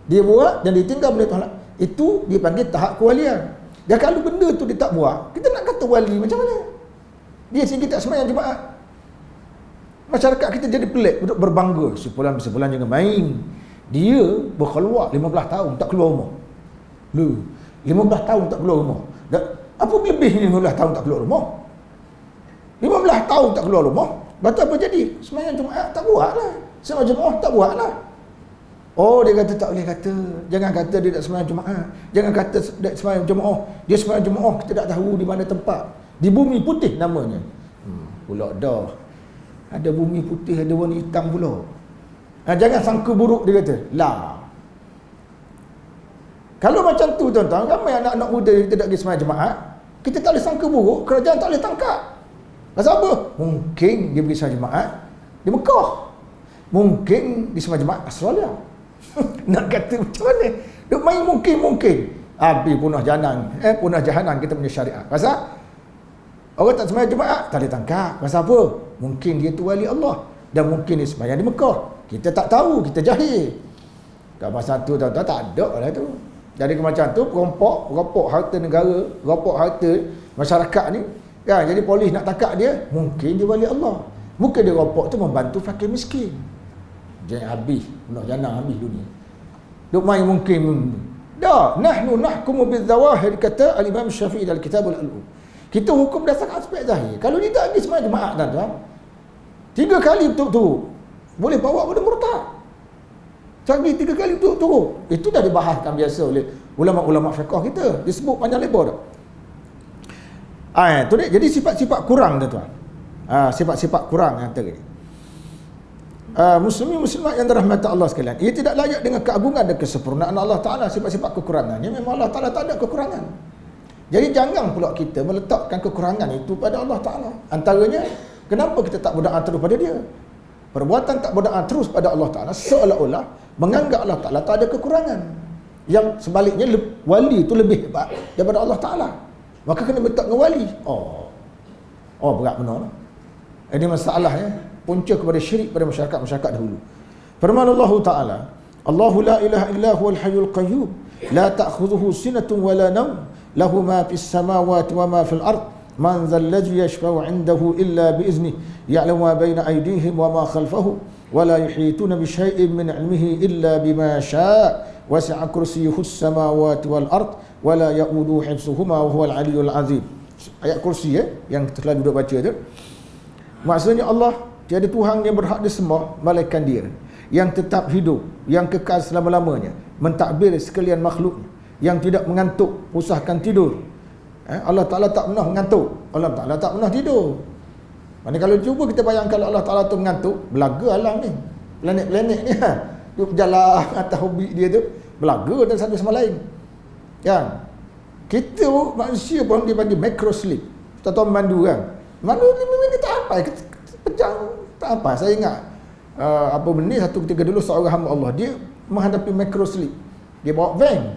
S1: Dia buat dan ditinggal oleh Tuhan. Itu dia panggil tahap kewalian. Dan kalau benda tu dia tak buat, kita nak kata wali macam mana? Dia sendiri tak sembahyang Jumaat. Masyarakat kita jadi pelik, duduk berbangga. Sebulan jangan main. Dia berkeluar 15 tahun tak keluar rumah. 15 tahun tak keluar rumah. Apa lebih 15 tahun tak keluar rumah? 15 tahun tak keluar rumah. Lepas tu apa jadi? Sembahyang Jumaat tak buat lah. Sembahyang Jumaat tak buat lah. Oh, dia kata tak boleh kata. Jangan kata dia tak sembahyang Jumaat. Jangan kata dia sembahyang Jumaat. Dia sembahyang Jumaat kita tak tahu di mana tempat. Di Bumi Putih namanya. Pula dah. Ada bumi putih, ada warna hitam pula. Jangan sangka buruk, dia kata. Lah. Kalau macam tu tuan-tuan, ramai anak-anak muda kita tak pergi sembahyang Jumaat, kita tak boleh sangka buruk, kerajaan tak boleh tangkap. Pasal apa? Mungkin dia pergi sembahyang Jumaat di Mekah. Mungkin di sembahyang Jumaat Australia. Nak kata macam mana? Duk main mungkin. Habis punah jahanam kita punya syariat. Pasal orang tak sembahyang Jumaat tak boleh tangkap. Pasal apa? Mungkin dia tu wali Allah dan mungkin dia sembahyang di Mekah. Kita tak tahu, kita jahil. Kalau masa tu tuan-tuan tak ada lah tu. Jadi macam tu perampok harta negara, perampok harta masyarakat ni. Kan, jadi polis nak tangkap dia, mungkin dia wali Allah. Mungkin dia rampok tu membantu fakir miskin. Jangan habis, nak janang habis dunia. Duk main mungkin. Dah, nahnu nahkumu bidzawahir kata al-Imam Syafi'i dalam kitab al-Ulum. Kita hukum berdasarkan aspek zahir. Kalau dia tak pergi sembahyang Jumaat tuan-tuan, 3 kali betul-betul boleh bawa pada murtad. Cari 3 kali betul-betul. Itu dah dibahaskan biasa oleh ulama-ulama fiqh kita. Disebut panjang lebar dah. Tu dia. Jadi sifat-sifat kurang tuan-tuan. Sifat-sifat kurang yang tadi. Muslimat yang dirahmati Allah sekalian, ia tidak layak dengan keagungan dan kesempurnaan Allah Ta'ala. Sifat-sifat kekurangannya memang Allah Ta'ala tak ada kekurangan. Jadi jangan pula kita meletakkan kekurangan itu pada Allah Ta'ala. Antaranya, kenapa kita tak berdoa terus pada dia? Perbuatan tak berdoa terus pada Allah Ta'ala seolah-olah menganggap Allah Ta'ala tak ada kekurangan. Yang sebaliknya, wali itu lebih hebat daripada Allah Ta'ala. Maka kena letak dengan wali. Berat benar. Ini masalah ya. Punca kepada syirik pada masyarakat dahulu. Firman Allah Ta'ala, Allahu la ilaha illa huwal hayyul qayyum, la ta'khudhuhu sinatun wa la nawm, lahu ma fis samawati wa ma fil ard, man dhal ladzi yashfa'u 'indahu illa bi idznihi, ya'lamu ma baina aydihim wa ma khalfahum, wa la yuhituna bi syai'in min 'ilmihi illa bima syaa', wasi'a kursiyyuhu as-samawati wal ard, wa la ya'uduhu hifdhuhuma wa huwal 'aliyyul 'azim. Ayat kursi yang telah duduk baca tu. Maksudnya Allah tiada Tuhan yang berhak disembah melainkan Dia, yang tetap hidup, yang kekal selama-lamanya, mentadbir sekalian makhluknya, yang tidak mengantuk, usahakan tidur. Allah Ta'ala tak pernah mengantuk, Allah Ta'ala tak pernah tidur. Mana kalau cuba kita bayangkan kalau Allah Ta'ala tu mengantuk, belaga alam ni, planet-planet ni dia berjalan atas orbit dia tu, belaga dan satu sama lain. Kan? Kita manusia pun dia panggil micro sleep. Tuan-tuan mandu kan, mandu 5 minit tak apa, pejam tak apa. Saya ingat apa benda satu ketika dulu seorang hamba Allah, dia menghadapi micro sleep. Dia bawa van,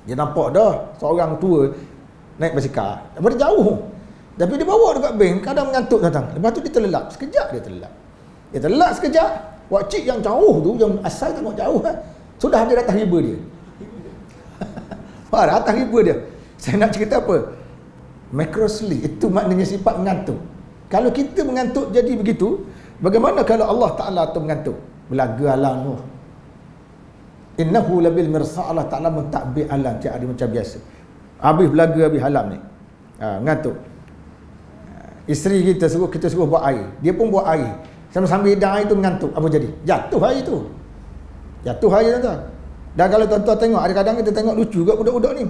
S1: dia nampak dah seorang tua naik basikal daripada jauh, tapi dia bawa dekat bank, kadang mengantuk datang. Lepas tu dia terlelap sekejap, dia terlelap sekejap. Wakcik yang jauh tu, yang asal tengok jauh sudah ada atas riba dia. Atas riba dia. Saya nak cerita apa? Micro sleep itu maknanya sifat mengantuk. Kalau kita mengantuk jadi begitu, bagaimana kalau Allah Ta'ala tu mengantuk? Belaga alam tu. Innahu labil mirsa', Allah Ta'ala mentadbir alam tiap hari macam biasa. Habis belaga, habis alam ni. Mengantuk. Isteri kita suruh buat air. Dia pun buat air. Sambil hidang air tu mengantuk. Apa jadi? Jatuh air tu. Tuan-tuan. Dan kalau tuan-tuan tengok, ada kadang kita tengok lucu juga budak-budak ni.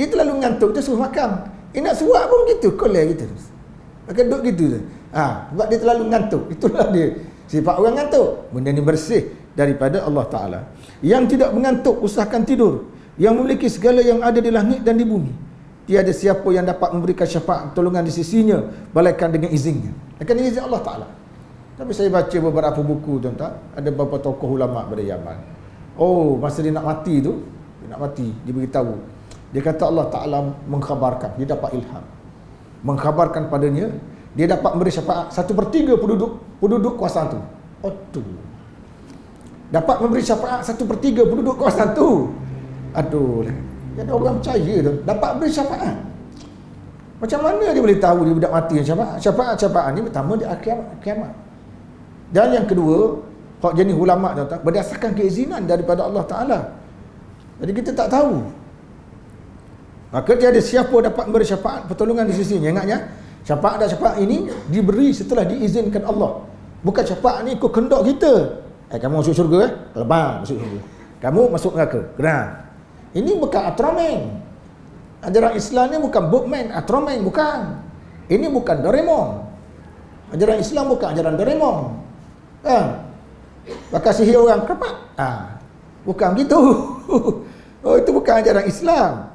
S1: Dia terlalu mengantuk, dia suruh makan. Nak suap pun gitu, kolej gitu. Pakai duduk gitu je. Sebab dia terlalu ngantuk. Itulah dia. Sifat orang ngantuk. Benda ni bersih daripada Allah Ta'ala. Yang tidak mengantuk, usahakan tidur. Yang memiliki segala yang ada di langit dan di bumi. Tiada siapa yang dapat memberikan syafaat pertolongan di sisinya, melainkan dengan izinnya. Dengan izin Allah Ta'ala. Tapi saya baca beberapa buku tuan-tuan. Ada beberapa tokoh ulama' pada Yaman. Masa dia nak mati tu, dia beritahu. Dia kata Allah Ta'ala mengkhabarkan, dia dapat ilham. Mengkhabarkan padanya, dia dapat memberi syafaat 1/3 penduduk kawasan tu. Dapat memberi syafaat 1/3 penduduk kawasan tu. Ada orang percaya tu dapat beri syafaat. Macam mana dia boleh tahu dia budak mati yang syafaat? Syafaat ni pertama di kiamat. Dan yang kedua, hak jenis ulama tuan-tuan, berdasarkan keizinan daripada Allah Ta'ala. Jadi kita tak tahu. Maka tiada siapa dapat memberi syafaat pertolongan di sisinya. Ingatnya, syafaat dan syafaat ini diberi setelah diizinkan Allah. Bukan syafaat ni ikut kendak kita. Kamu masuk syurga, lebang masuk syurga. Kamu masuk neraka, kena. Ini bukan Ultraman. Ajaran Islam ni bukan Bookman, Ultraman, bukan. Ini bukan Doraemon. Ajaran Islam bukan ajaran Doraemon. Bakal sihir orang kepak. Bukan begitu. Oh, itu bukan ajaran Islam.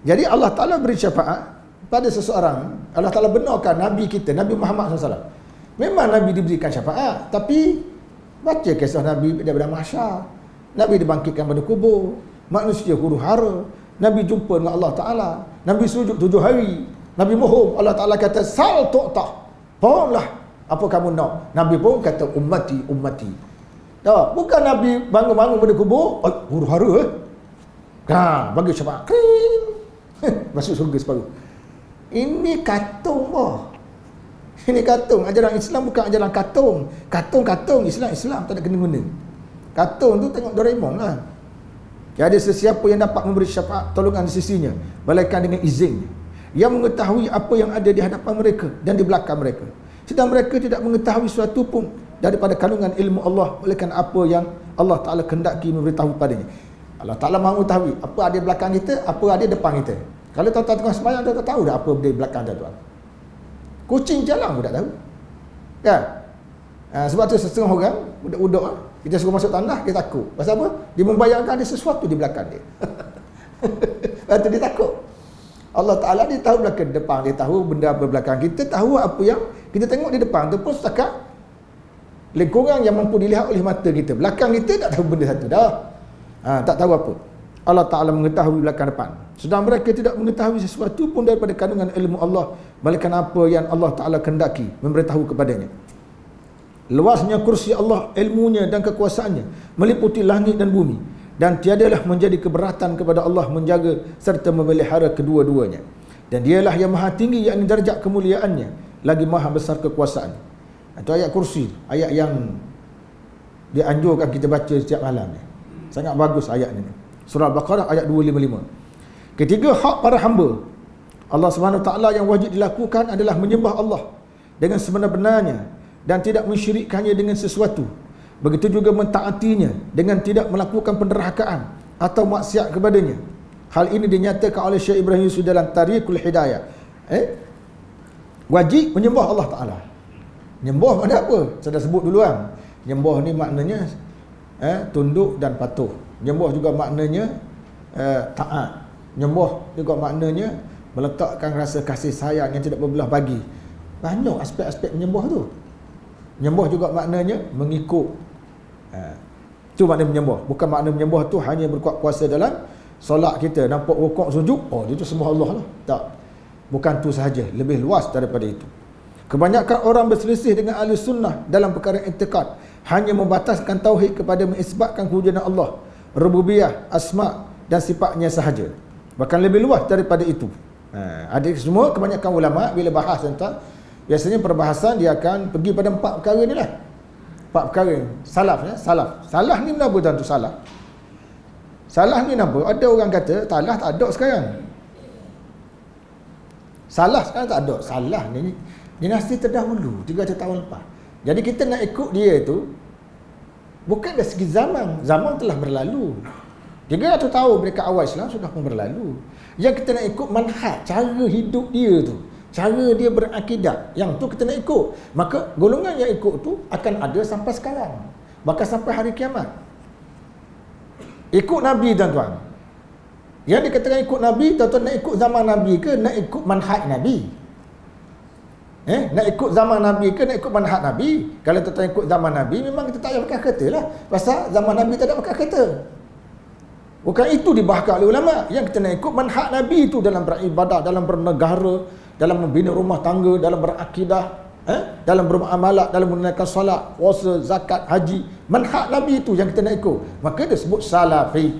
S1: Jadi Allah Ta'ala beri syafaat pada seseorang. Allah Ta'ala benarkan Nabi kita, Nabi Muhammad SAW. Memang Nabi diberikan syafaat, tapi baca kisah Nabi daripada mahsyar. Nabi dibangkitkan pada kubur, manusia huru-hara, Nabi jumpa dengan Allah Ta'ala, Nabi sujud 7 hari, Nabi mohon, Allah Ta'ala kata sal tu'tah, mohonlah apa kamu nak. Nabi pun kata ummati, ummati. Tak, bukan Nabi bangun-bangun pada kubur, huru-hara bagi syafaat, kring, masuk surga separuh. Ini katung bah. Ini katung. Ajaran Islam bukan ajaran katung. Katung, Islam tak ada kena-mena. Katung tu tengok Doraemon lah. Jadi sesiapa yang dapat memberi syafaat tolongan di sisinya, melainkan dengan izinnya, yang mengetahui apa yang ada di hadapan mereka dan di belakang mereka, sedang mereka tidak mengetahui sesuatu pun daripada kandungan ilmu Allah, melainkan apa yang Allah Ta'ala kendaki memberitahu padanya. Allah Ta'ala mahu tahu apa ada di belakang kita, apa ada depan kita. Kalau tuan-tuan tengah sembahyang, tuan-tuan tahu dah apa di belakang tuan-tuan. Kucing jalan pun tak tahu. Kan? Sebab tu setengah orang budak-budak kita suruh masuk tandas, dia takut. Pasal apa? Dia membayangkan ada sesuatu di belakang dia. Lepas tu dia takut. Allah Ta'ala dia tahu belakang depan, dia tahu benda apa belakang kita, tahu apa yang kita tengok di depan tu pun setakat lingkungan yang mampu dilihat oleh mata kita. Belakang kita tak tahu benda satu dah. Tak tahu apa. Allah Ta'ala mengetahui belakang depan. Sedang mereka tidak mengetahui sesuatu pun daripada kandungan ilmu Allah, melainkan apa yang Allah Ta'ala kendaki memberitahu kepadanya. Luasnya kursi Allah, ilmunya dan kekuasaannya meliputi langit dan bumi, dan tiadalah menjadi keberatan kepada Allah menjaga serta memelihara kedua-duanya. Dan dialah yang maha tinggi, yakni darjat kemuliaannya, lagi maha besar kekuasaannya. Itu ayat kursi, ayat yang dianjurkan kita baca setiap malam ni. Sangat bagus ayat ni. Surah Al-Baqarah ayat 255. Ketiga, hak para hamba Allah SWT yang wajib dilakukan adalah menyembah Allah dengan sebenar-benarnya dan tidak mensyirikkannya dengan sesuatu. Begitu juga mentaatinya dengan tidak melakukan penderhakaan atau maksiat kepadanya. Hal ini dinyatakan oleh Syekh Ibrahim Yusuf dalam Tariqul Hidayah. Wajib menyembah Allah Ta'ala. Menyembah makna apa? Saya dah sebut duluan. Menyembah ni maknanya tunduk dan patuh. Menyembah juga maknanya taat. Menyembah juga maknanya meletakkan rasa kasih sayang yang tidak berbelah bagi. Banyak aspek-aspek menyembah tu. Menyembah juga maknanya mengikut. Itu makna menyembah. Bukan makna menyembah tu hanya berkuat kuasa dalam solat kita, nampak rukuk sujud, itu sembah Allah lah. Tak. Bukan tu sahaja, lebih luas daripada itu. Kebanyakan orang berselisih dengan ahli sunnah dalam perkara i'tiqad, hanya membataskan tauhid kepada mengisbatkan kewujudan Allah, rububiyah, asma dan sifatnya sahaja. Bahkan lebih luas daripada itu. Ada semua kebanyakan ulama bila bahas tentang, biasanya perbahasan dia akan pergi pada 4 perkara ni lah. 4 perkara. Salaf ya, salaf. Salah ni kenapa tuan tu salah? Salah ni kenapa? Ada orang kata salah tak ada sekarang. Salah sekarang tak ada. Salah ni dinasti terdahulu 300 tahun lepas. Jadi kita nak ikut dia itu bukan dari segi zaman. Zaman telah berlalu. 300 tahun mereka awal Islam sudah pun berlalu. Yang kita nak ikut manhaj, cara hidup dia tu, cara dia berakidah, yang tu kita nak ikut. Maka golongan yang ikut tu akan ada sampai sekarang, bahkan sampai hari kiamat. Ikut Nabi tuan-tuan, yang dikatakan ikut Nabi, tuan-tuan nak ikut zaman Nabi ke nak ikut manhaj Nabi? Nak ikut zaman Nabi ke nak ikut manhaj Nabi? Kalau tuan-tuan ikut zaman Nabi, memang kita tak payah pakai kereta lah, pasal zaman Nabi tak ada pakai kereta. Bukan itu dibahaskan oleh ulama. Yang kita nak ikut manhaj Nabi itu dalam beribadah, dalam bernegara, dalam membina rumah tangga, dalam berakidah, dalam bermuamalah, dalam menunaikan solat, puasa, zakat, haji. Manhaj Nabi itu yang kita nak ikut. Maka dia sebut salafi.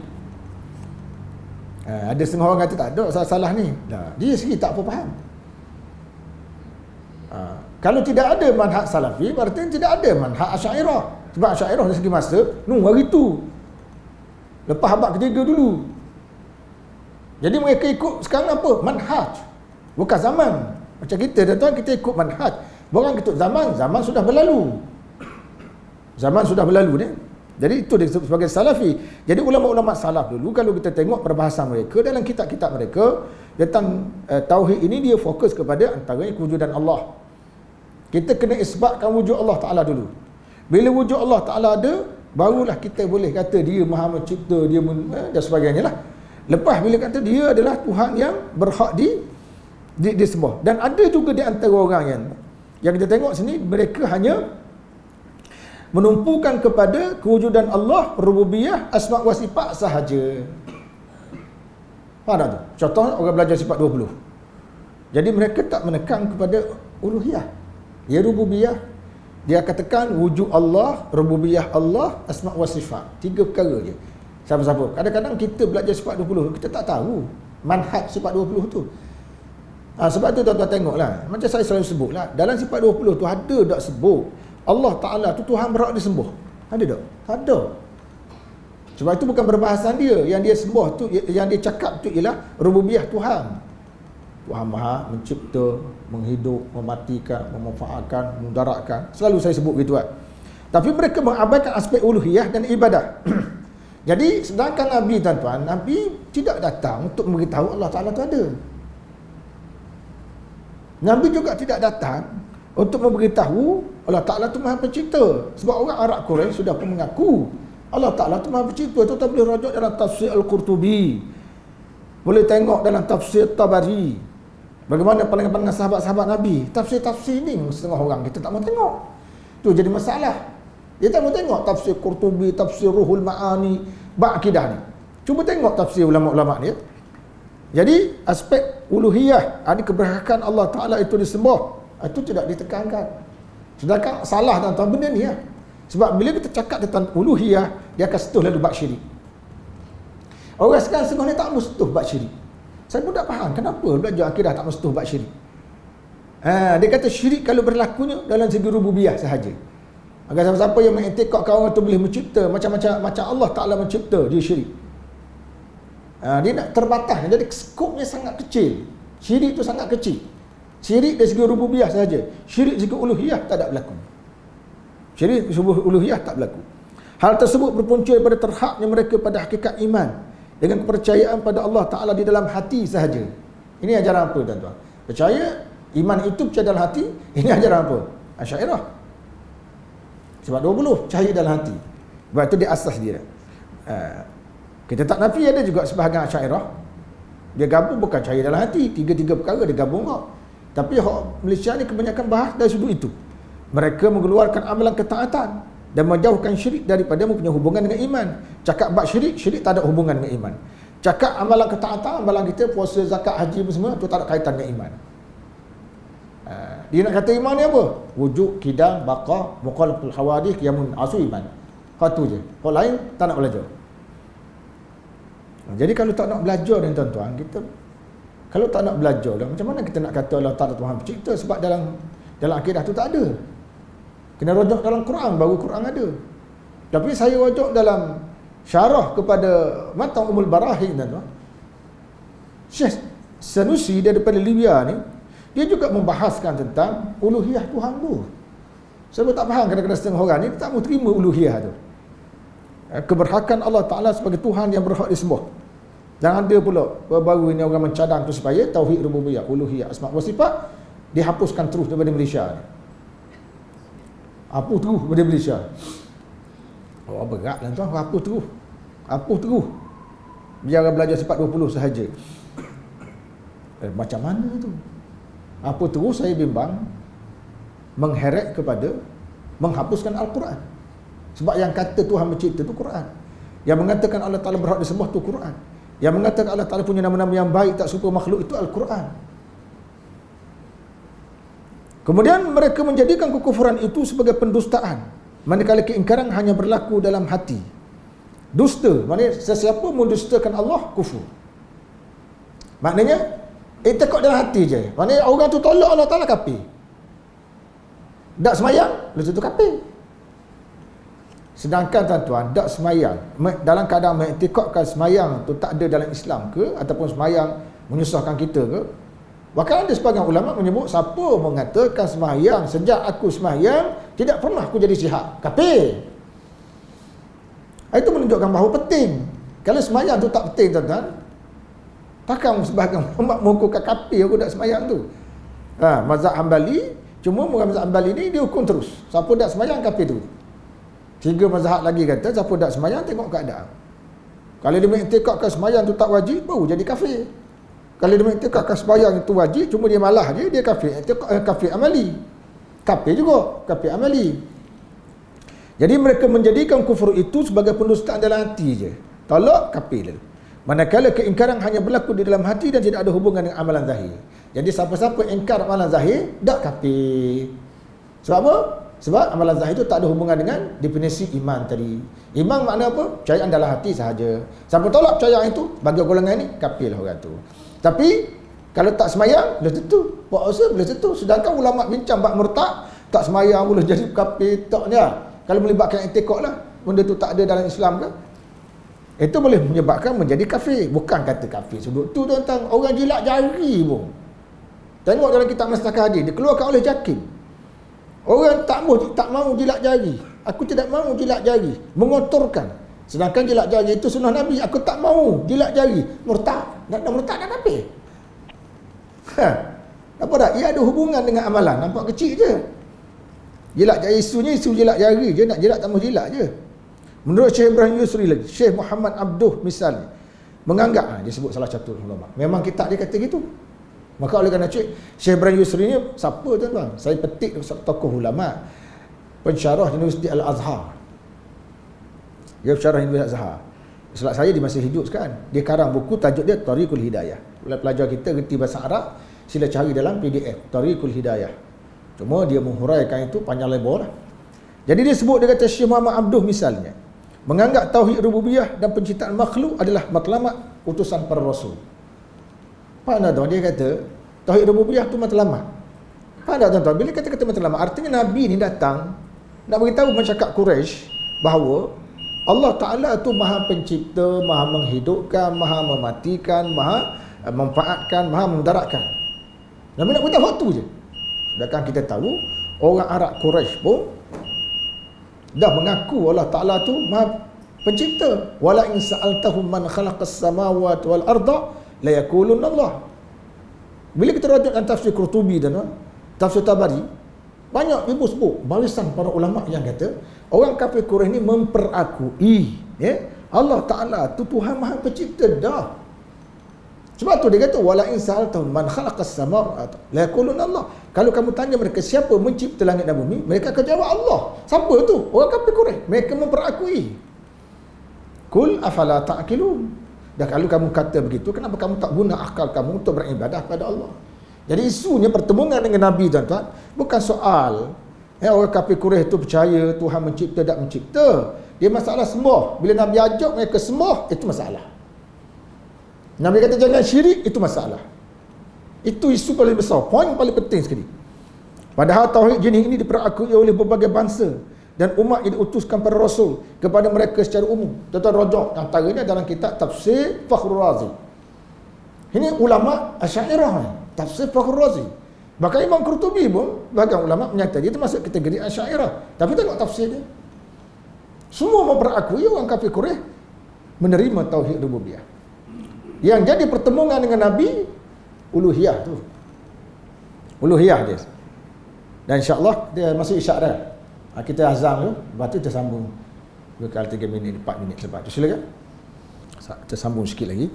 S1: Ada setengah orang kata tak ada salah ni. Dia sendiri tak apa faham. Kalau tidak ada manhaj salafi, berarti tidak ada manhaj Asy'ariyah. Sebab Asy'ariyah dari segi masa, hari tu. Lepas abad ketiga dulu. Jadi mereka ikut sekarang apa? Manhaj. Bukan zaman. Macam kita, tuan-tuan, kita ikut manhaj. Orang ikut zaman, zaman sudah berlalu. Zaman sudah berlalu ni. Jadi itu disebut sebagai salafi. Jadi ulama-ulama salaf dulu, kalau kita tengok perbahasan mereka dalam kitab-kitab mereka tentang tauhid ini, dia fokus kepada antaranya kewujudan Allah. Kita kena isbatkan wujud Allah Ta'ala dulu. Bila wujud Allah Ta'ala ada, barulah kita boleh kata dia Maha Mencipta, dia dan sebagainya lah. Lepas bila kata dia adalah Tuhan yang berhak disembah. Dan ada juga di antara orang yang kita tengok sini, mereka hanya menumpukan kepada kewujudan Allah, rububiyah, asma' wa sifat sahaja. Faham tak tu? Contoh orang belajar sifat 20. Jadi mereka tak menekan kepada uluhiyah. Ya rububiyah, dia katakan wujud Allah, rububiyah Allah, asma' wa sifat. 3 perkara je. Siapa-siapa. Kadang-kadang kita belajar sifat 20, kita tak tahu manhaj sifat 20 tu. Sebab tu tuan-tuan tengoklah, macam saya selalu sebutlah, dalam sifat 20 tu ada tak sebut Allah Ta'ala tu Tuhan berhak disembah? Ada tak? Tak ada. Sebab itu bukan perbahasan dia. Yang dia sembah tu, yang dia cakap tu ialah rububiyah Tuhan. Tuhan Maha Mencipta, menghidup, mematikan, memanfaatkan, memudaratkan. Selalu saya sebut gitu kan. Tapi mereka mengabaikan aspek uluhiyah dan ibadah. Jadi sedangkan Nabi, tuan-tuan, Nabi tidak datang untuk memberitahu Allah Ta'ala tu ada. Nabi juga tidak datang untuk memberitahu Allah Ta'ala tu Maha Pencipta. Sebab orang Arab Quraisy sudah pun mengaku Allah Ta'ala tu Maha Pencipta. Tu tak boleh rujuk dalam tafsir Al-Qurtubi, boleh tengok dalam tafsir Tabari, bagaimana pandangan sahabat-sahabat Nabi. Tafsir-tafsir ni setengah orang kita tak mau tengok. Tu jadi masalah. Dia tak mau tengok tafsir Qurtubi, tafsir Ruhul Ma'ani, bab akidah ni. Cuba tengok tafsir ulama-ulama ni. Jadi aspek uluhiyah, ada keberhakan Allah Ta'ala itu disembah, itu tidak ditekankan. Sedangkan salah tuan-tuan benda ni ya. Sebab bila kita cakap tentang uluhiyah, dia akan sentuh lalu bab syirik. Orang sekarang setengah ni tak menyentuh bab syirik. Saya pun tak faham kenapa belajar akidah tak menyentuh bab syirik. Dia kata syirik kalau berlakunya dalam segi rububiyah sahaja. Agar siapa-siapa yang mengiktikadkan orang tu boleh mencipta macam Allah Ta'ala mencipta, dia syirik. Dia nak terbatas. Jadi skopnya sangat kecil. Syirik tu sangat kecil. Syirik dari segi rububiyah sahaja. Syirik dari segi uluhiyah tak ada berlaku. Syirik dari segi uluhiyah tak berlaku. Hal tersebut berpunca daripada terhaknya mereka pada hakikat iman dengan kepercayaan pada Allah Ta'ala di dalam hati sahaja. Ini ajaran apa tuan-tuan? Percaya, iman itu percaya dalam hati. Ini ajaran apa? Asy'ariyah. Sebab 20 percaya dalam hati. Sebab itu dia asas dia. Kita tak nafi ada juga sebahagian Asy'ariyah. Dia gabung bukan percaya dalam hati. 3 perkara dia gabung kau. Tapi Malaysia ni kebanyakan bahas dari sudut itu. Mereka mengeluarkan amalan ketaatan dan menjauhkan syirik daripada mempunyai hubungan dengan iman. Cakap bab syirik, syirik tak ada hubungan dengan iman. Cakap amalan ketaatan, amalan kita puasa, zakat, haji semua tu tak ada kaitan dengan iman. Dia nak kata iman ni apa? Wujud, kidam, baqa, muqalatul hawadith, qiyamun asu iman. Satu je. Hal lain tak nak belajar. Jadi kalau tak nak belajar ni tuan-tuan, kita kalau tak nak belajar lah, macam mana kita nak kata Allah Ta'ala Tuhan Pencipta? Sebab dalam akidah tu tak ada. Kena rujuk dalam Quran, baru Quran ada. Tapi saya rujuk dalam syarah kepada Matan Umul Barahin tuan-tuan. Syekh Sanusi daripada Libya ni, dia juga membahaskan tentang uluhiyah Tuhan tu. Saya tak faham kadang-kadang setengah orang ni tak mau terima uluhiyah tu. Keberhakan Allah Ta'ala sebagai Tuhan yang berhak disembah. Jangan ada pula baru ini orang mencadang tu supaya tauhid rububiyah, uluhiyah, asma' wa sifat dihapuskan terus daripada Malaysia ni. Hapus terus daripada Malaysia. Berat lah tuan, hapus terus. Hapus terus. Biar orang belajar sifat 20 sahaja. Macam mana tu? Apa terus saya bimbang mengheret kepada menghapuskan Al-Quran. Sebab yang kata Tuhan mencipta tu Quran. Yang mengatakan Allah Ta'ala berhak disembah tu Quran. Yang mengatakan Allah Ta'ala punya nama-nama yang baik tak serupa makhluk itu Al-Quran. Kemudian mereka menjadikan kekufuran itu sebagai pendustaan, manakala keingkaran hanya berlaku dalam hati. Dusta, maknanya sesiapa mendustakan Allah, kufur. Maknanya iktikad dalam hati je. Maknanya orang tu tolak Allah Ta'ala, kafir. Tak semayang, belum tentu kafir. Sedangkan tuan-tuan, tak semayang dalam keadaan mengiktikadkan semayang tu tak ada dalam Islam ke, ataupun semayang menyusahkan kita ke, bahkan ada sebagian ulama menyebut siapa mengatakan semayang sejak aku semayang tidak pernah aku jadi sihat, kafir. Itu menunjukkan bahawa penting. Kalau semayang tu tak penting tuan-tuan, takkan sebahagian ulama menghukumkan kafir aku tak semayang tu. Mazhab Hanbali, cuma mazhab Hanbali ni dia hukum terus, siapa tak semayang kafir tu. 3 mazhab lagi kata siapa tak semayang tengok keadaan. Kalau dia mengiktikadkan semayang tu tak wajib, baru jadi kafir. Kalau dia mengiktikadkan semayang itu wajib, cuma dia malah je, dia kafir. Kafir amali. Kafir juga, kafir amali. Jadi mereka menjadikan kufur itu sebagai pendustaan dalam hati je. Tolak, kafir dia. Manakala keingkaran hanya berlaku di dalam hati dan tidak ada hubungan dengan amalan zahir. Jadi siapa-siapa ingkar amalan zahir, tak kafir. Sebab apa? Sebab amalan zahir itu tak ada hubungan dengan definisi iman tadi. Iman makna apa? Percayaan dalam hati sahaja. Siapa tolak percayaan itu, bagi golongan ini, kafir lah orang tu. Tapi kalau tak semayang, belum tentu. Puasa belum tentu. Sedangkan ulama bincang bab murtad, tak semayang boleh jadi kafir, taknya. Kalau melibatkan i'tikad lah, benda tu tak ada dalam Islam ke? Itu boleh menyebabkan menjadi kafir. Bukan kata kafir sudut tu tuan-tuan, orang jilat jari pun. Tengok dalam kitab Mustaqah Hadis, dikeluarkan oleh Jakim. Orang tak mau jilat jari. Aku tidak mau jilat jari, mengotorkan. Sedangkan jilat jari itu sunnah Nabi. Aku tak mau jilat jari. Murtad. Nak murtad dah kafir. Apa tak? Ia ada hubungan dengan amalan. Nampak kecil je. Jilat jari, isunya isu jilat jari je. Nak jilat tak mau jilat je. Menurut Syekh Ibrahim Yusri lagi, Syekh Muhammad Abduh misalnya, menganggap, dia sebut salah satu ulama, memang kitab dia kata gitu. Maka oleh kerana Syekh Ibrahim Yusri ni siapa tuan-tuan? Saya petik tokoh ulama, pensyarah Universiti Al-Azhar. Dia pensyarah Universiti Al-Azhar. Sebab saya dia masih hidup sekarang. Dia karang buku, tajuk dia Tariqul Hidayah. Pelajar kita reti bahasa Arab, sila cari dalam PDF Tariqul Hidayah. Cuma dia menghuraikan itu panjang lebar lah. Jadi dia sebut, dia kata Syekh Muhammad Abduh misalnya menganggap tauhid rububiyah dan penciptaan makhluk adalah matlamat utusan para rasul. Faham tak tuan? Dia kata tauhid rububiyah tu matlamat. Faham tak tuan-tuan? Bila kata-kata matlamat, artinya Nabi ni datang nak beritahu masyarakat Quraisy bahawa Allah Ta'ala tu maha pencipta, maha menghidupkan, maha mematikan, maha memanfaatkan, maha memudaratkan. Nabi nak beritahu waktu je. Sedangkan kita tahu orang Arab Quraisy pun dah mengaku Allah Ta'ala tu maha pencipta. Wala in sa'altahum man khalaqas samawati wal arda la yaqulun Allah. Bila kita rujuk dalam tafsir Qurtubi dan tafsir Tabari, banyak ibu sebut barisan para ulama yang kata orang kafir Quraisy ni memperakui Allah Ta'ala tu Tuhan maha pencipta dah. Sebab tu dia kata wala in sa'altahum man khalaqas samawati la yaqulun Allah. Kalau kamu tanya mereka siapa mencipta langit dan bumi, mereka akan jawab Allah. Siapa tu? Orang kafir Quraisy. Mereka memperakui. Kul afala ta'qilun. Dan kalau kamu kata begitu, kenapa kamu tak guna akal kamu untuk beribadah kepada Allah? Jadi isunya pertemuan dengan Nabi tuan-tuan bukan soal orang kafir Quraisy itu percaya Tuhan mencipta tak mencipta. Dia masalah sembah. Bila Nabi ajak mereka sembah, itu masalah. Nabi kata jangan syirik, itu masalah. Itu isu paling besar, poin paling penting sekali. Padahal tauhid jenis ini diperakui oleh berbagai bangsa dan umat yang diutuskan para rasul kepada mereka secara umum. Tuan-tuan rojak antaranya dalam kitab Tafsir Fakhrul Razi. Ini ulama Asy'ariyah, Tafsir Fakhrul Razi. Bahkan Imam Qurtubi pun bagian ulama menyatakan dia termasuk kategori Asy'ariyah. Tapi tengok tafsir dia. Semua memperakui orang kafir Quraisy menerima tauhid rububiyah. Yang jadi pertemuan dengan Nabi uluhiyah tu. Uluhiyah dia. Dan insya-Allah dia masuk isyak dah. Kita azam tu, lepas tu kita sambung 2 kali 3 minit, 4 minit lepas tu. Silakan. Kita sambung sikit lagi.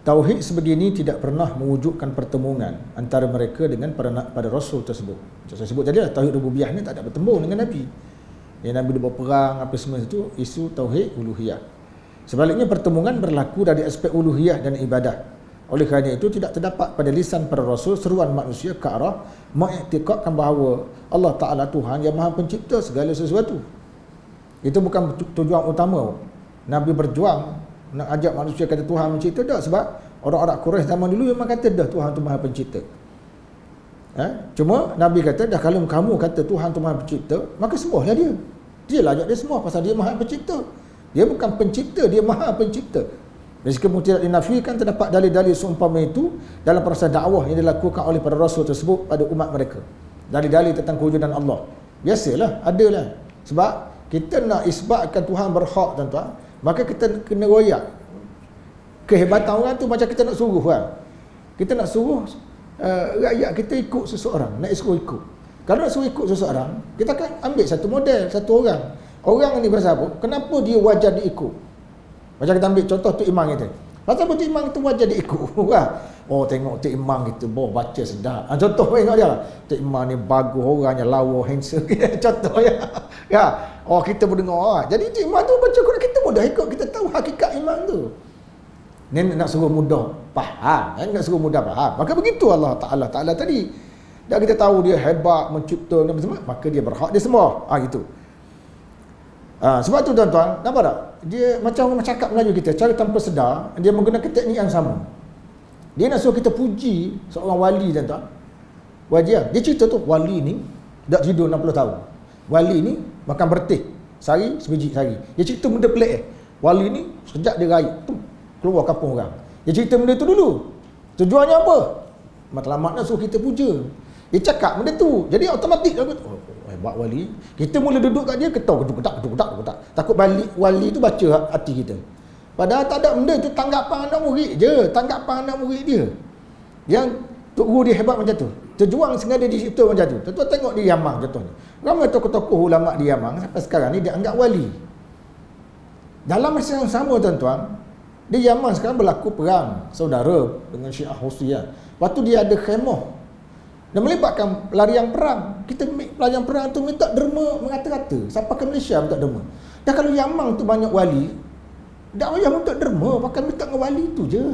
S1: Tauhid sebegini tidak pernah mewujudkan pertemuan antara mereka dengan pada rasul tersebut. Macam saya sebut tadi lah, tauhid rububiyah ni tak ada bertemu dengan Nabi. Yang Nabi dia berperang apa semua itu isu tauhid uluhiyah. Sebaliknya pertemuan berlaku dari aspek uluhiyah dan ibadah. Oleh kerana itu tidak terdapat pada lisan para rasul seruan manusia ke arah mengiktikadkan bahawa Allah Ta'ala Tuhan yang maha pencipta segala sesuatu. Itu bukan tujuan utama. Nabi berjuang nak ajak manusia kata Tuhan mencipta dah, sebab orang-orang Quraisy zaman dulu memang kata dah Tuhan tu maha pencipta. Cuma Nabi kata, dah kalau kamu kata Tuhan tu Maha Pencipta, maka sembahlah dia. Dia lah ajak dia sembah pasal dia Maha Pencipta. Dia bukan pencipta, dia Maha Pencipta. Meskipun tidak dinafikan, terdapat dalil-dalil seumpama itu dalam proses dakwah yang dilakukan oleh para rasul tersebut pada umat mereka. Dalil-dalil tentang kewujudan Allah. Biasalah, adalah. Sebab kita nak isbatkan Tuhan berhak, tuan-tuan, maka kita kena royak kehebatan orang tu macam kita nak suruh kan. Kita nak suruh rakyat kita ikut seseorang, nak suruh ikut. Kalau nak suruh ikut seseorang, kita akan ambil satu model, satu orang. Orang ni pasal apa? Kenapa dia wajar diikut? Macam kita ambil contoh Tok Imam kita. Pasal apa Tok Imam itu wajar diikut? Oh, tengok Tok Imam kita baca sedap. Contoh tengok dia. Tok Imam ni bagus, orangnya lawa, handsome. Contoh ya. Oh, kita berdengar. Jadi Tok Imam tu baca Quran, kita mudah ikut, kita tahu hakikat imam tu. Ni nak suruh mudah faham, nak suruh mudah faham. Maka begitu Allah Ta'ala tadi. Dah kita tahu dia hebat mencipta dan semua, maka dia berhak dia semua. Gitu. Sebab tu tuan-tuan, nampak tak? Dia macam orang cakap Melayu kita, cara tanpa sedar, dia menggunakan teknik yang sama. Dia nak suruh kita puji seorang wali, tuan-tuan. Wajar. Dia cerita tu, wali ni dah tidur 60 tahun. Wali ni makan bertih sehari sebiji sehari. Dia cerita benda pelik. Wali ni sejak dia raib tu keluar kampung orang. Dia cerita benda tu dulu. Tujuannya apa? Matlamat nak suruh kita puja. Dia cakap benda tu. Jadi automatik dah hebat wali. Kita mula duduk kat dia, ketuk. Takut balik wali tu baca hati kita. Padahal tak ada benda tu, tanggapan anak murid je. Tanggapan anak murid dia. Yang Tok Guru dia hebat macam tu. Terjuang sengaja di situ macam tu. Tuan-tuan tengok di Yaman contohnya. Ramai tokoh-tokoh ulama di Yaman sampai sekarang ni dia anggap wali. Dalam masa yang sama tuan-tuan, di Yaman sekarang berlaku perang saudara dengan Syiah Houthiyah. Waktu dia ada khemah dan melibatkan pelarian perang. Kita pelarian perang tu minta derma mengata-kata. Sampai ke Malaysia minta derma. Dan kalau Yaman tu banyak wali, tak payah minta derma, pakai minta dengan wali tu je.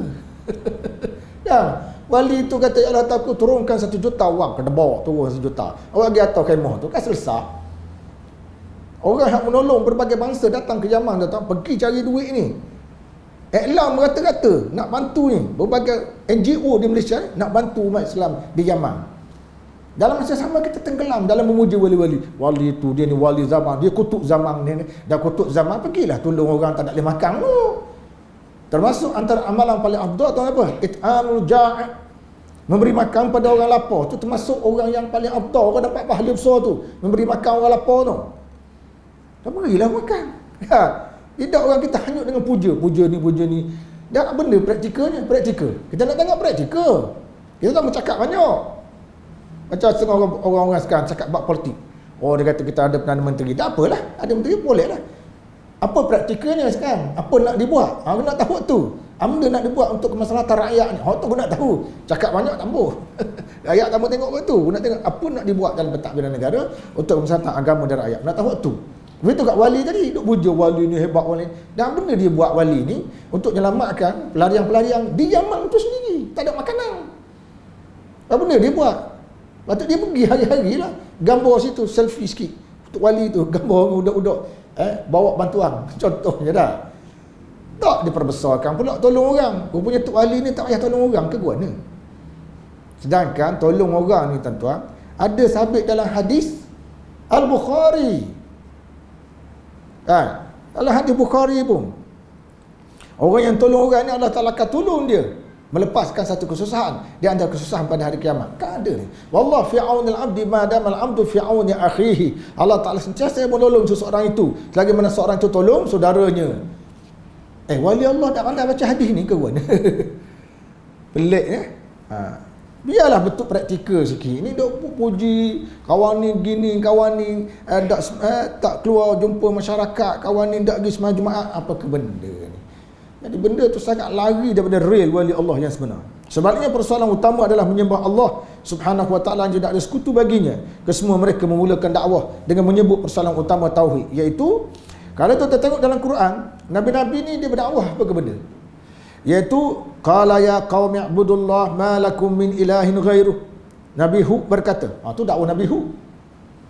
S1: Ya, wali tu kata, ya Allah, aku turunkan 1 juta wang, kena bawa turun 1 juta. Awak pergi atas khemah tu kan selesai. Orang yang menolong berbagai bangsa datang ke Yaman, datang pergi cari duit ni. Iklan merata-rata nak bantu ni. Berbagai NGO di Malaysia nak bantu umat Islam di Yaman. Dalam masa sama kita tenggelam dalam memuja wali-wali. Wali tu, dia ni wali zaman, dia kutuk zaman ni. Dah kutuk zaman, pergilah tolong orang tak boleh makan tu. Termasuk antara amalan paling afdal tahu apa? It'amul ja'i. Memberi makan pada orang lapar. Tu termasuk orang yang paling afdal. Orang dapat pahala besar tu. Memberi makan orang lapar tu. Dah berilah makan. Ya. Tidak orang kita hanyut dengan puja ni. Dan benda praktikalnya, praktikal. Kita nak tengok praktikal. Kita tak bercakap banyak. Macam setengah orang-orang sekarang cakap bab politik. Oh, dia kata kita ada Perdana Menteri. Tak apalah, ada menteri boleh lah. Apa praktikalnya sekarang? Apa nak dibuat? Aku nak tahu tu. Benda nak dibuat untuk kemaslahatan rakyat ni. Tu aku nak tahu. Cakap banyak tak boleh. Rakyat tak mau tengok tu. Aku nak tengok apa nak dibuat dalam pentadbiran negara untuk kemaslahatan agama dan rakyat. Nak tahu tu. Begitu kat wali tadi, duk puja wali ni hebat wali. Dan benda dia buat wali ni untuk menyelamatkan pelarian-pelarian di Yaman tu sendiri. Tak ada makanan. Apa benda dia buat? Patut dia pergi hari-hari lah. Gambar situ, selfie sikit. Untuk wali tu, gambar budak-budak. Bawa bantuan. Contohnya dah. Tak diperbesarkan pula tolong orang. Rupanya Tok Wali ni tak payah tolong orang ke guana. Sedangkan tolong orang ni tuan-tuan, ada sabit dalam hadis Al-Bukhari. Dalam hadis Bukhari pun, orang yang tolong orang ni Allah Ta'ala akan tolong dia melepaskan satu kesusahan di antara kesusahan pada hari kiamat. Kan ada ni. Wallahu fi aunil abdi ma damal abdu fi auni akhihi. Allah Taala sentiasa menolong seseorang itu selagi mana seorang itu tolong saudaranya. Wali Allah tak pandai baca hadis ni ke kawan? Pelik ya. Biarlah betul praktikal sikit. Ni dok puji kawan ni gini, kawan ni tak keluar jumpa masyarakat, kawan ni tak pergi sembahyang Jumaat, apa ke benda ni? Jadi benda tu sangat lari daripada real wali Allah yang sebenar. Sebaliknya persoalan utama adalah menyembah Allah Subhanahu wa taala yang tidak ada sekutu baginya. Kesemua mereka memulakan dakwah dengan menyebut persoalan utama tauhid, iaitu kalau kita tengok dalam Quran, nabi-nabi ni dia berdakwah apa ke benda? Iaitu qala ya qaumi ibudullah ma lakum min ilahin ghairuh. Nabi Hud berkata, tu dakwah Nabi Hud.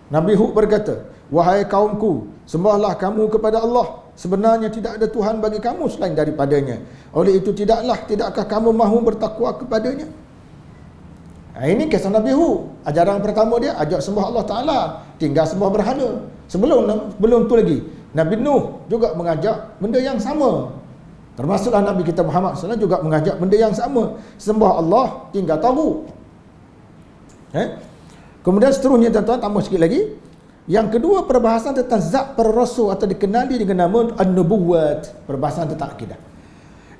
S1: Nabi Hud berkata, wahai kaumku, sembahlah kamu kepada Allah. Sebenarnya tidak ada Tuhan bagi kamu selain daripadanya. Oleh itu tidakkah kamu mahu bertakwa kepadanya? Ini kisah Nabi Hud. Ajaran pertama dia ajak sembah Allah Ta'ala, tinggal sembah berhala. Sebelum tu lagi Nabi Nuh juga mengajak benda yang sama. Termasuklah Nabi kita Muhammad SAW juga mengajak benda yang sama, sembah Allah, tinggal tahu. Kemudian seterusnya tuan-tuan, tambah sikit lagi. Yang kedua, perbahasan tentang zat para rasul atau dikenali dengan nama an-nubuwat, perbahasan tentang akidah.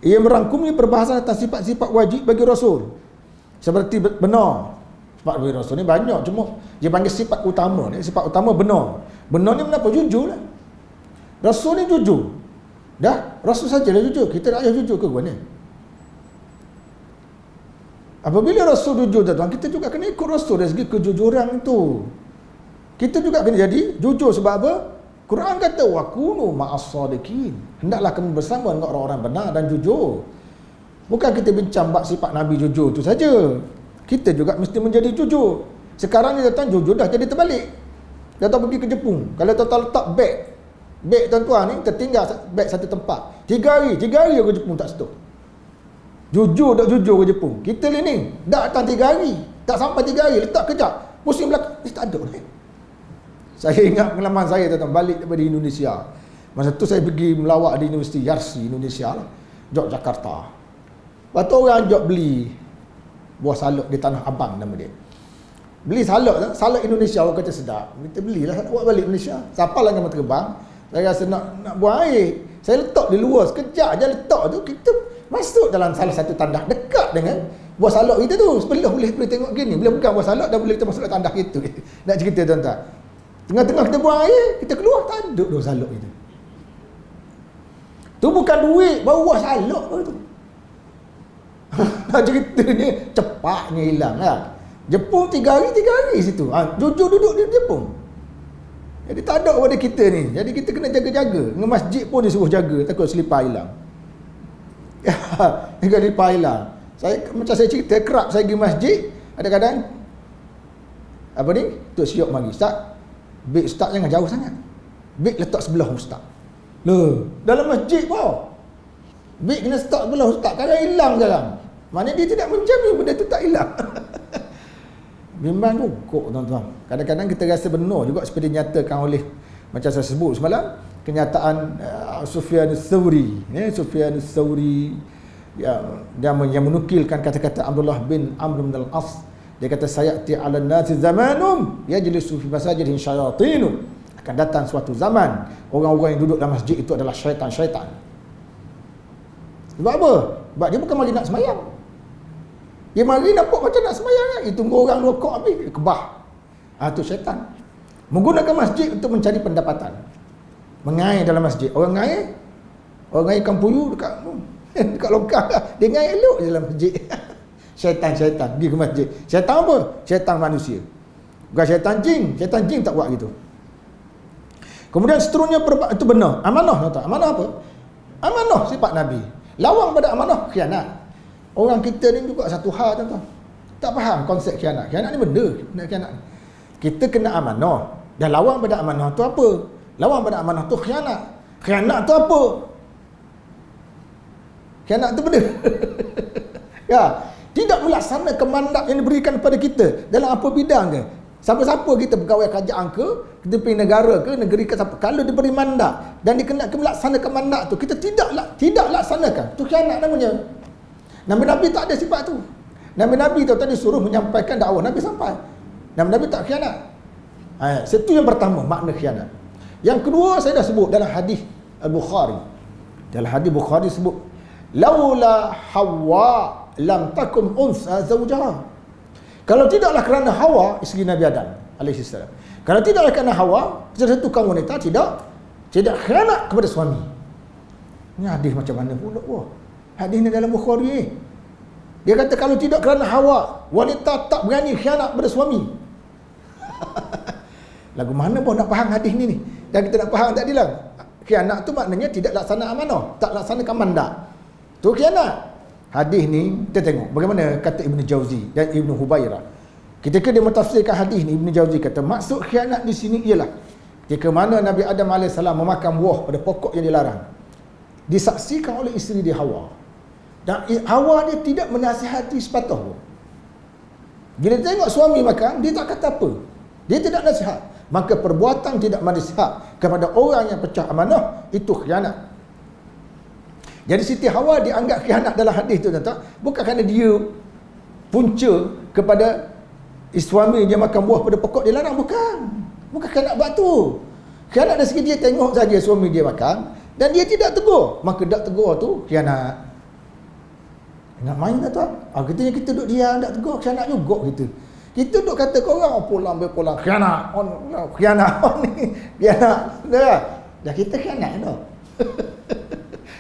S1: Ia merangkumi perbahasan tentang sifat-sifat wajib bagi rasul. Seperti benar. Sifat bagi rasul ni banyak, cuma dia panggil sifat utama ni. Sifat utama benar. Benar ni kenapa? Jujur lah. Rasul ni jujur. Dah, rasul sajalah jujur. Kita nak jujur ke gua ni? Apabila rasul jujur tuan-tuan, kita juga kena ikut rasul dari segi kejujuran itu. Kita juga kena jadi jujur. Sebab apa? Quran kata wa kunu ma'as sadiqin. Hendaklah kamu bersama dengan orang-orang benar dan jujur. Bukan kita bincang bab sifat Nabi jujur tu saja. Kita juga mesti menjadi jujur. Sekarang ni tuan-tuan, jujur dah jadi terbalik. Tuan-tuan pergi ke Jepun, kalau tuan-tuan letak beg tuan-tuan ni tertinggal beg satu tempat, 3 hari aku Jepun tak stop. Jujur tak jujur ke Jepun? Kita ni datang 3 hari, tak sampai 3 hari letak kejap, pusing belakang, tak ada ni. Saya ingat pengalaman saya tuan-tuan balik daripada Indonesia. Masa tu saya pergi melawat di Universiti Yarsi Indonesia lah, Yogyakarta. Lepas tu orang ajak beli buah salak di Tanah Abang nama dia. Beli salak Indonesia, orang kata sedap. Kita belilah, buat balik Malaysia. Siapa lah yang terbang? Saya rasa nak buang air. Saya letak di luar, sekejap je letak tu, kita masuk dalam salah satu tandas dekat dengan buah salak kita tu. Sebelah boleh tengok gini. Bila bukan buah salak, dah boleh kita masuk dalam tandas kita. Nak cerita tuan-tuan. Tengah-tengah kita buang air, kita keluar, tak ada buah salak itu. Tu bukan duit, baru buah salak baru tu. Nak ceritanya cepatnya hilang lah. Jepun 3 hari situ. Jujur duduk di Jepun. Jadi tak ada pada kita ni. Jadi kita kena jaga-jaga. Dengan masjid pun disuruh jaga, takut selipar hilang. Takut selipar hilang. Macam saya cerita, kerap saya pergi masjid, kadang-kadang apa ni? Tok Siok mari, Ustaz, beg Ustaz jangan jauh sangat. Beg letak sebelah Ustaz. Dalam masjid pun. Beg kena letak sebelah Ustaz. Kadang hilang sekarang. Maknanya dia tidak menjamin benda tu tak hilang. Bimbang juga tuan-tuan. Kadang-kadang kita rasa benar juga seperti dinyatakan oleh, macam saya sebut semalam, kenyataan Sufyan Ats-Tsauri. Sufyan Ats-Tsauri yang menukilkan kata-kata Abdullah bin Amr bin Al-As. Dia kata sayati 'alan nasi zamanum yajlisu fi masajidin syayatin. Akan datang suatu zaman orang-orang yang duduk dalam masjid itu adalah syaitan-syaitan. Sebab apa? Sebab dia bukan mari nak sembahyang. Dia mari nampak macam nak sembahyang, dia tunggu orang rokok habis, dia kebah. Itu syaitan. Menggunakan masjid untuk mencari pendapatan. Mengair dalam masjid. Orang ngair kampuyu dekat longkang, dia ngair elok dalam masjid. Syaitan pergi ke masjid. Syaitan apa? Syaitan manusia. Bukan syaitan jin. Syaitan jin tak buat gitu. Kemudian seterusnya itu benar. Amanah, tahu tak? Amanah apa? Amanah sifat Nabi. Lawang pada amanah, khianat. Orang kita ni juga satu hal tuan-tuan. Tak faham konsep khianat. Khianat ni benda, khianat. Kita kena amanah. Dan lawan pada amanah tu apa? Lawan pada amanah tu khianat. Khianat tu apa? Khianat tu benda. Ya, tidak melaksanakan mandat yang diberikan kepada kita dalam apa bidang ke. Siapa-siapa kita pegawai kerajaan ke, kita pergi negara ke, negeri ke siapa, kalau diberi mandat dan dikenakan melaksanakan mandat tu, kita tidak laksanakan. Tu khianat namanya. Nabi-Nabi tak ada sifat tu. Nabi-Nabi tu tadi suruh menyampaikan dakwah, Nabi sampai. Nabi-Nabi tak khianat. Itu yang pertama, makna khianat. Yang kedua saya dah sebut dalam hadis Al-Bukhari. Dalam hadis Bukhari sebut, laula Hawa lam takum unsa zawjaha. Kalau tidaklah kerana Hawa, isteri Nabi Adam alaihi salam. Kalau tidaklah kerana Hawa, satu wanita tidak khianat kepada suami. Ini hadis macam mana pula? Hadis ni dalam Bukhari. Dia kata kalau tidak kerana Hawa, wanita tak berani khianat pada suami. Lagu mana pun nak faham hadis ni. Dan kita nak faham tadi lah. Khianat tu maknanya tidak laksana amanah, tak laksanakan mandat. Tu khianat. Hadis ni kita tengok bagaimana kata Ibn Jauzi dan Ibn Hubairah. Ketika dia mentafsirkan hadis ni, Ibn Jauzi kata maksud khianat di sini ialah ketika mana Nabi Adam AS memakan buah pada pokok yang dilarang, disaksikan oleh isteri dia Hawa. Dan Hawa dia tidak menasihati sepatah pun. Bila dia tengok suami makan, dia tak kata apa. Dia tidak nasihat. Maka perbuatan tidak nasihat kepada orang yang pecah amanah, itu khianat. Jadi Siti Hawa dianggap khianat dalam hadis tu, tuan-tuan, bukan kerana dia punca kepada suami dia makan buah pada pokok dia larang, bukan. Bukan khianat buat tu. Khianat dari segi dia tengok saja suami dia makan dan dia tidak tegur, maka tak tegur tu khianat. Nak main tak tuan? Katanya kita duduk diam tak tegur, khianat juga kita. Kita duduk kata ke orang, pulang khianat. Khianat ni. Khianat. Dah kita khianat dah.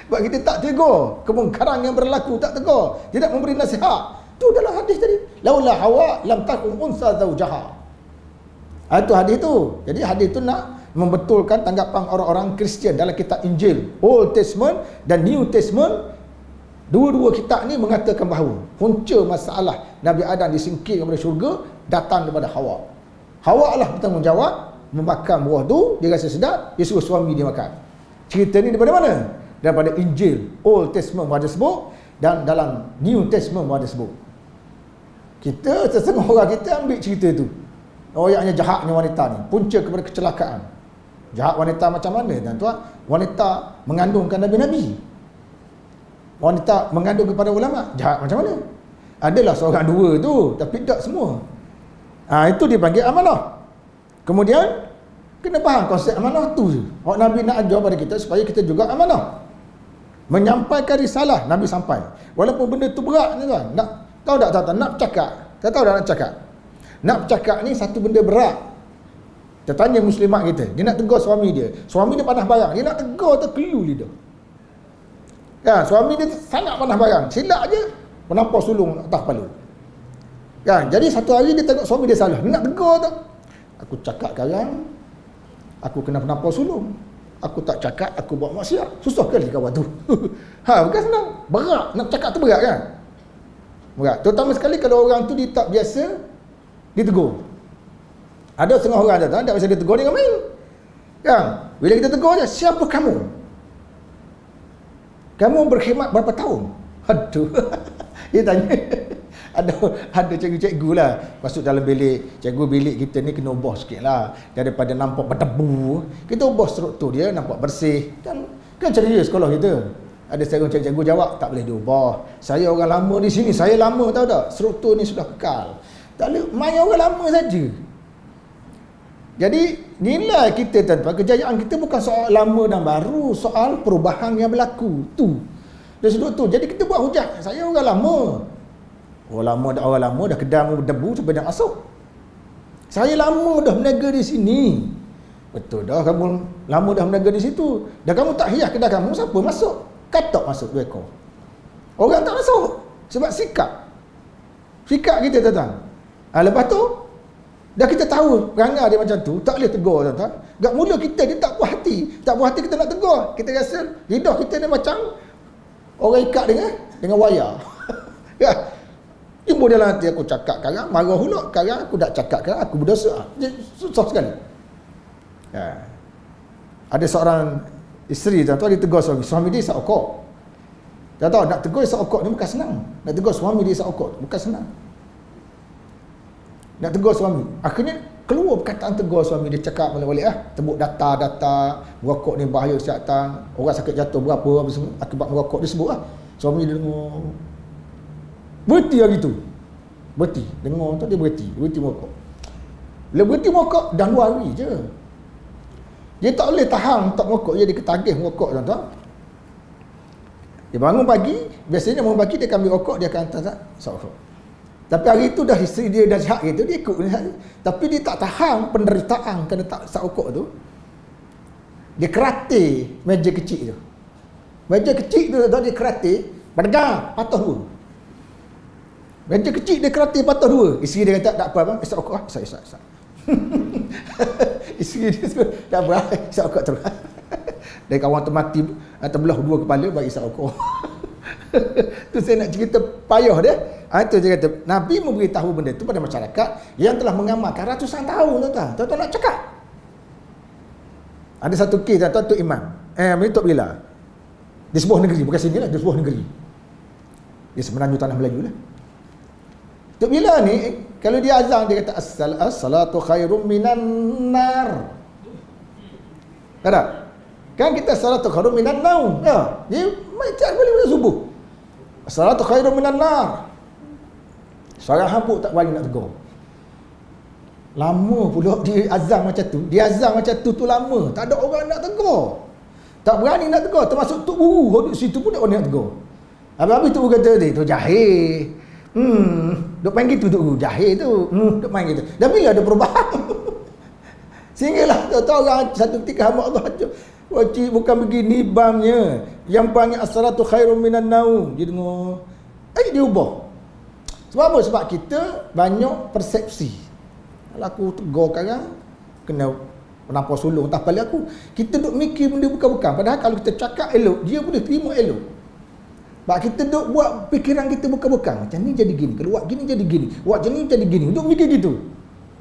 S1: Sebab kita tak tegur kemungkaran yang berlaku, tak tegur, tidak memberi nasihat. Tu dalam hadis tadi, laula Hawa lam takun unsa zaujaha. Itu hadis tu. Jadi hadis tu nak membetulkan tanggapan orang-orang Kristian dalam kitab Injil, Old Testament dan New Testament. Dua-dua kitab ni mengatakan bahawa punca masalah Nabi Adam disingkir daripada syurga datang daripada Hawa. Hawa lah bertanggungjawab memakan buah tu, dia rasa sedap, dia suruh suami dia makan. Cerita ni daripada mana? Daripada Injil, Old Testament ada sebut, dan dalam New Testament ada sebut. Kita setengah orang kita ambil cerita tu. Oh, yang jahatnya wanita ni, punca kepada kecelakaan. Jahat wanita macam mana, tuan-tuan? Wanita mengandungkan nabi-nabi. Wanita mengandung kepada ulama, jahat macam mana? Adalah seorang dua tu, tapi tak semua. Itu dipanggil amanah. Kemudian kena faham konsep amanah tu. Nabi nak ajar pada kita supaya kita juga amanah. Menyampaikan risalah, Nabi sampai. Walaupun benda tu berat ni tuan. Nak tahu tak tuan-tuan, nak bercakap. Tak tahu tak nak cakap. Nak bercakap ni satu benda berat. Kita tanya muslimat kita, dia nak tegur suami dia. Suami dia panas barang, dia nak tegur tu kelu lidah. Kan, suami dia sangat panas barang, silap je menampar sulung atas kepala. Kan, jadi satu hari dia tengok suami dia salah, dia nak tegur tu. Aku cakap sekarang, aku kena penampar sulung. Aku tak cakap, aku buat maksiat. Susah kali kawan tu. Bukan senang. Berat, nak cakap tu berat kan? Berat. Terutama sekali kalau orang tu dia tak biasa ditegur. Ada setengah orang tu tak biasa ditegur, dia main. Kan? Bila kita tegur je, siapa kamu? Kamu berkhidmat berapa tahun? Aduh. Dia tanya. Ada cikgu-cikgu lah masuk dalam bilik. Cikgu bilik kita ni kena ubah sikit lah. Daripada nampak berdebu, kita ubah struktur dia nampak bersih. Kan ceria sekolah kita. Ada seorang cikgu jawab, tak boleh diubah. Saya orang lama di sini, saya lama, tahu tak? Struktur ni sudah kekal. Tak boleh main orang lama saja. Jadi nilai kita, tuan-tuan, kejayaan kita bukan soal lama dan baru, soal perubahan yang berlaku tu. Dari sudut tu. Jadi kita buat hujah, saya orang lama. Orang lama dah kedam berdebu sampai dah masuk. Saya lama dah berniaga di sini. Betul dah, kamu lama dah berniaga di situ. Dah kamu tak hias kedai kamu, siapa masuk? Katok masuk 2 ekor. Orang tak masuk sebab sikap kita, tuan-tuan. Lepas tu dah kita tahu perangai dia macam tu, tak boleh tegur, tuan-tuan. Gak mula kita dia tak puas hati. Tak puas hati kita nak tegur. Kita rasa lidah kita ni macam orang ikat dengan wayar. Ya. Timbul dalam hati, aku cakap sekarang, marah huluk sekarang, aku tak cakap sekarang, aku berdosa. Susah sekali. Ya. Ada seorang isteri, tuan-tuan, dia tegur suami dia isap okok. Dia tahu nak tegur isap okok ni bukan senang. Nak tegur suami dia isap okok bukan senang. Nak tegur suami. Akhirnya keluar perkataan tegur suami dia, cakap balik-balik tebuk data merokok ni bahaya kesihatan, orang sakit jantung berapa semua akibat merokok, dia sebut Suami dia dengar. Berhenti hari tu. Berhenti. Dengar tu dia berhenti merokok. Bila berhenti merokok dah 2 hari je. Dia tak boleh tahan tak merokok, dia ketagih merokok, tuan-tuan. Dia bangun pagi, biasanya bangun pagi dia ambil rokok, dia akan hantar rokok. Tapi hari itu dah isteri dia dah sihat gitu, dia ikut. Tapi dia tak tahan penderitaan kerana tak sat rokok tu. Dia kerate meja kecil tu. Meja kecil tu dia kerate, berdegar, patah 2. Meja kecil dia kerate patah 2. Isteri dia kata, tak apa bang, isap rokok isap. Isteri dia suruh, tak apa, isap rokok terus. Dan kawan tu mati, terbelah 2 kepala bagi isap rokok. Tu saya nak cerita payah dia. Itu dia kata, Nabi memberitahu benda tu pada masyarakat yang telah mengamalkan ratusan tahun, tuan-tuan. Tuan-tuan nak cakap. Ada satu kes, tuan-tuan, Tok Imam. Tok Bila. Di sebuah negeri, bukan sini lah, di sebuah negeri. Dia semenanjung tanah Melayu lah. Tok Bilal ni kalau dia azan dia kata as-salatu khairum minan nar. Ada? Kan kita salatu khairum minan naum. Ya, dia macam boleh subuh. As-salatu khairum minan nar. Seorang hambuk tak berani nak tegur. Lama pula dia azan macam tu. Dia azan macam tu lama. Tak ada orang nak tegur. Tak berani nak tegur. Termasuk Tok Guru duduk situ pun tak berani nak tegur. Habis-habis Tok Guru kata dia, tu jahil. Duk main gitu Tok Guru. Jahil tu. Duk main gitu. Dan bila ada perubahan? Sehinggalah tahu orang satu ketika hamba Allah aja. Wajib bukan begini bangnya. Yang bangnya as-salatu khairum minan naum. Dia dengar. Dia ubah. Sebab apa? Sebab kita banyak persepsi. Kalau aku tegur sekarang, kena menampar sulung tak balik aku. Kita duk mikir benda bukan-bukan. Padahal kalau kita cakap elok, dia boleh terima elok. Sebab kita duk buat fikiran kita bukan-bukan. Macam ni jadi gini, kalau buat gini jadi gini, buat gini jadi gini. Duk mikir gitu.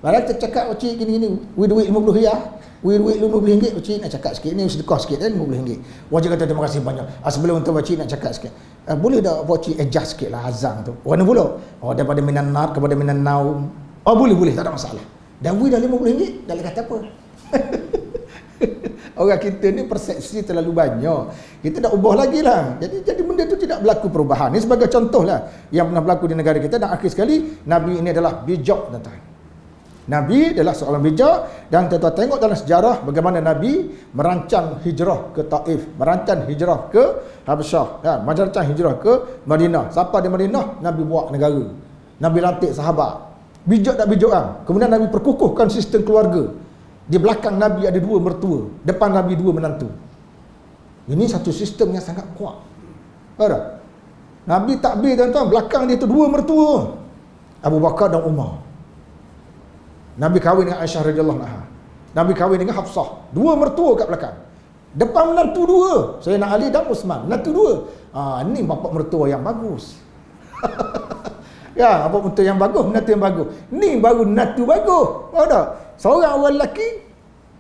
S1: Padahal kita cakap cik gini-gini, duit 50 riyal, duit 50 ringgit, cik nak cakap sikit ni sedekah sikit kan 50 ringgit. Wajib kata terima kasih banyak. Sebelum tu cik nak cakap sikit. Boleh tak cik adjust sikit lah azan tu. Warna pula. Daripada minan nar kepada minan naum. Boleh, tak ada masalah. Dan duit dah 50 ringgit, dah kata apa? Orang kita ni persepsi terlalu banyak. Kita nak ubah lagi lah. Jadi benda tu tidak berlaku perubahan. Ini sebagai contoh lah yang pernah berlaku di negara kita. Dan akhir sekali, Nabi ini adalah bijak, tuan-tuan. Nabi adalah seorang bijak. Dan tuan-tuan tengok dalam sejarah bagaimana Nabi merancang hijrah ke Taif, merancang hijrah ke Habsyah, merancang hijrah ke Madinah. Sampai di Madinah, Nabi buat negara. Nabi lantik sahabat. Bijak tak bijak kan? Kemudian Nabi perkukuhkan sistem keluarga. Di belakang Nabi ada 2 mertua, depan Nabi 2 menantu. Ini satu sistem yang sangat kuat. Ada? Nabi takbir tuan-tuan, belakang dia tu 2 mertua. Abu Bakar dan Umar. Nabi kahwin dengan Aisyah radhiyallahu anha. Nabi kahwin dengan Hafsah. 2 mertua kat belakang. Depan menantu 2. Sayyidina Ali dan Uthman. Menantu 2. Ni bapak mertua yang bagus. Ya, bapak mertua yang bagus, menantu yang bagus. Ni baru menantu bagus. Tahu tak? Seorang orang lelaki,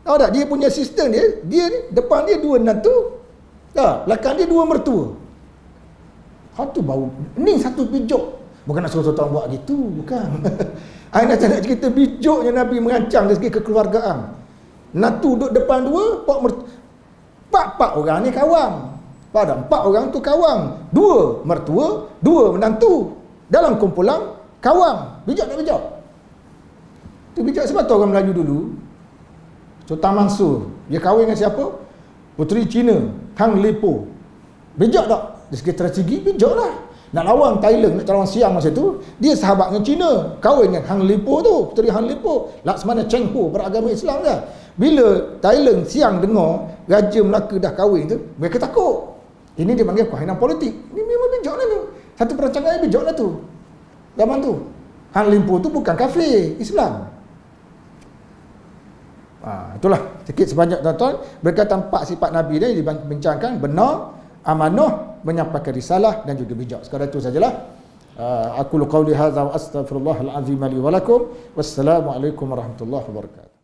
S1: tahu tak? Dia punya sistem dia ni, depan dia 2 menantu. Tak, belakang dia 2 mertua. Satu baru. Ni satu bijak. Bukan nak suruh tuan buat gitu, bukan. Nak cerita bijaknya Nabi merancang dari segi kekeluargaan. Menantu duduk depan 2, empat orang ni kawan. Faham tak? 4 orang tu kawan. 2 mertua, 2 menantu. Dalam kumpulan kawan. Bijak tak bijak? Tu bijak. Sebab tu orang Melayu dulu, Sultan Mansur, dia kahwin dengan siapa? Puteri Cina, Hang Lepo. Bijak tak? Dari segi strategi, bijak lah. Nak lawan Thailand, nak lawan Siam masa tu, dia sahabat dengan Cina, kahwin dengan Hang Lepo tu, Puteri Hang Lepo, Laksmana Cheng Ho, beragama Islam dah. Bila Thailand, Siam dengar Raja Melaka dah kahwin tu, mereka takut. Ini dia panggil kehahinan politik. Ini memang bijak lah ni. Satu perancangan yang bijak lah tu. Zaman tu. Hang Lepo tu bukan kafir, Islam. Itulah sikit sebanyak tuan-tuan berkaitan 4 sifat Nabi dia dibincangkan: benar, amanah, menyampaikan risalah dan juga bijak. Sekadar itu sajalah. Aku qauli hadza wa astaghfirullahal azim li wa lakum. Wassalamualaikum warahmatullahi wabarakatuh.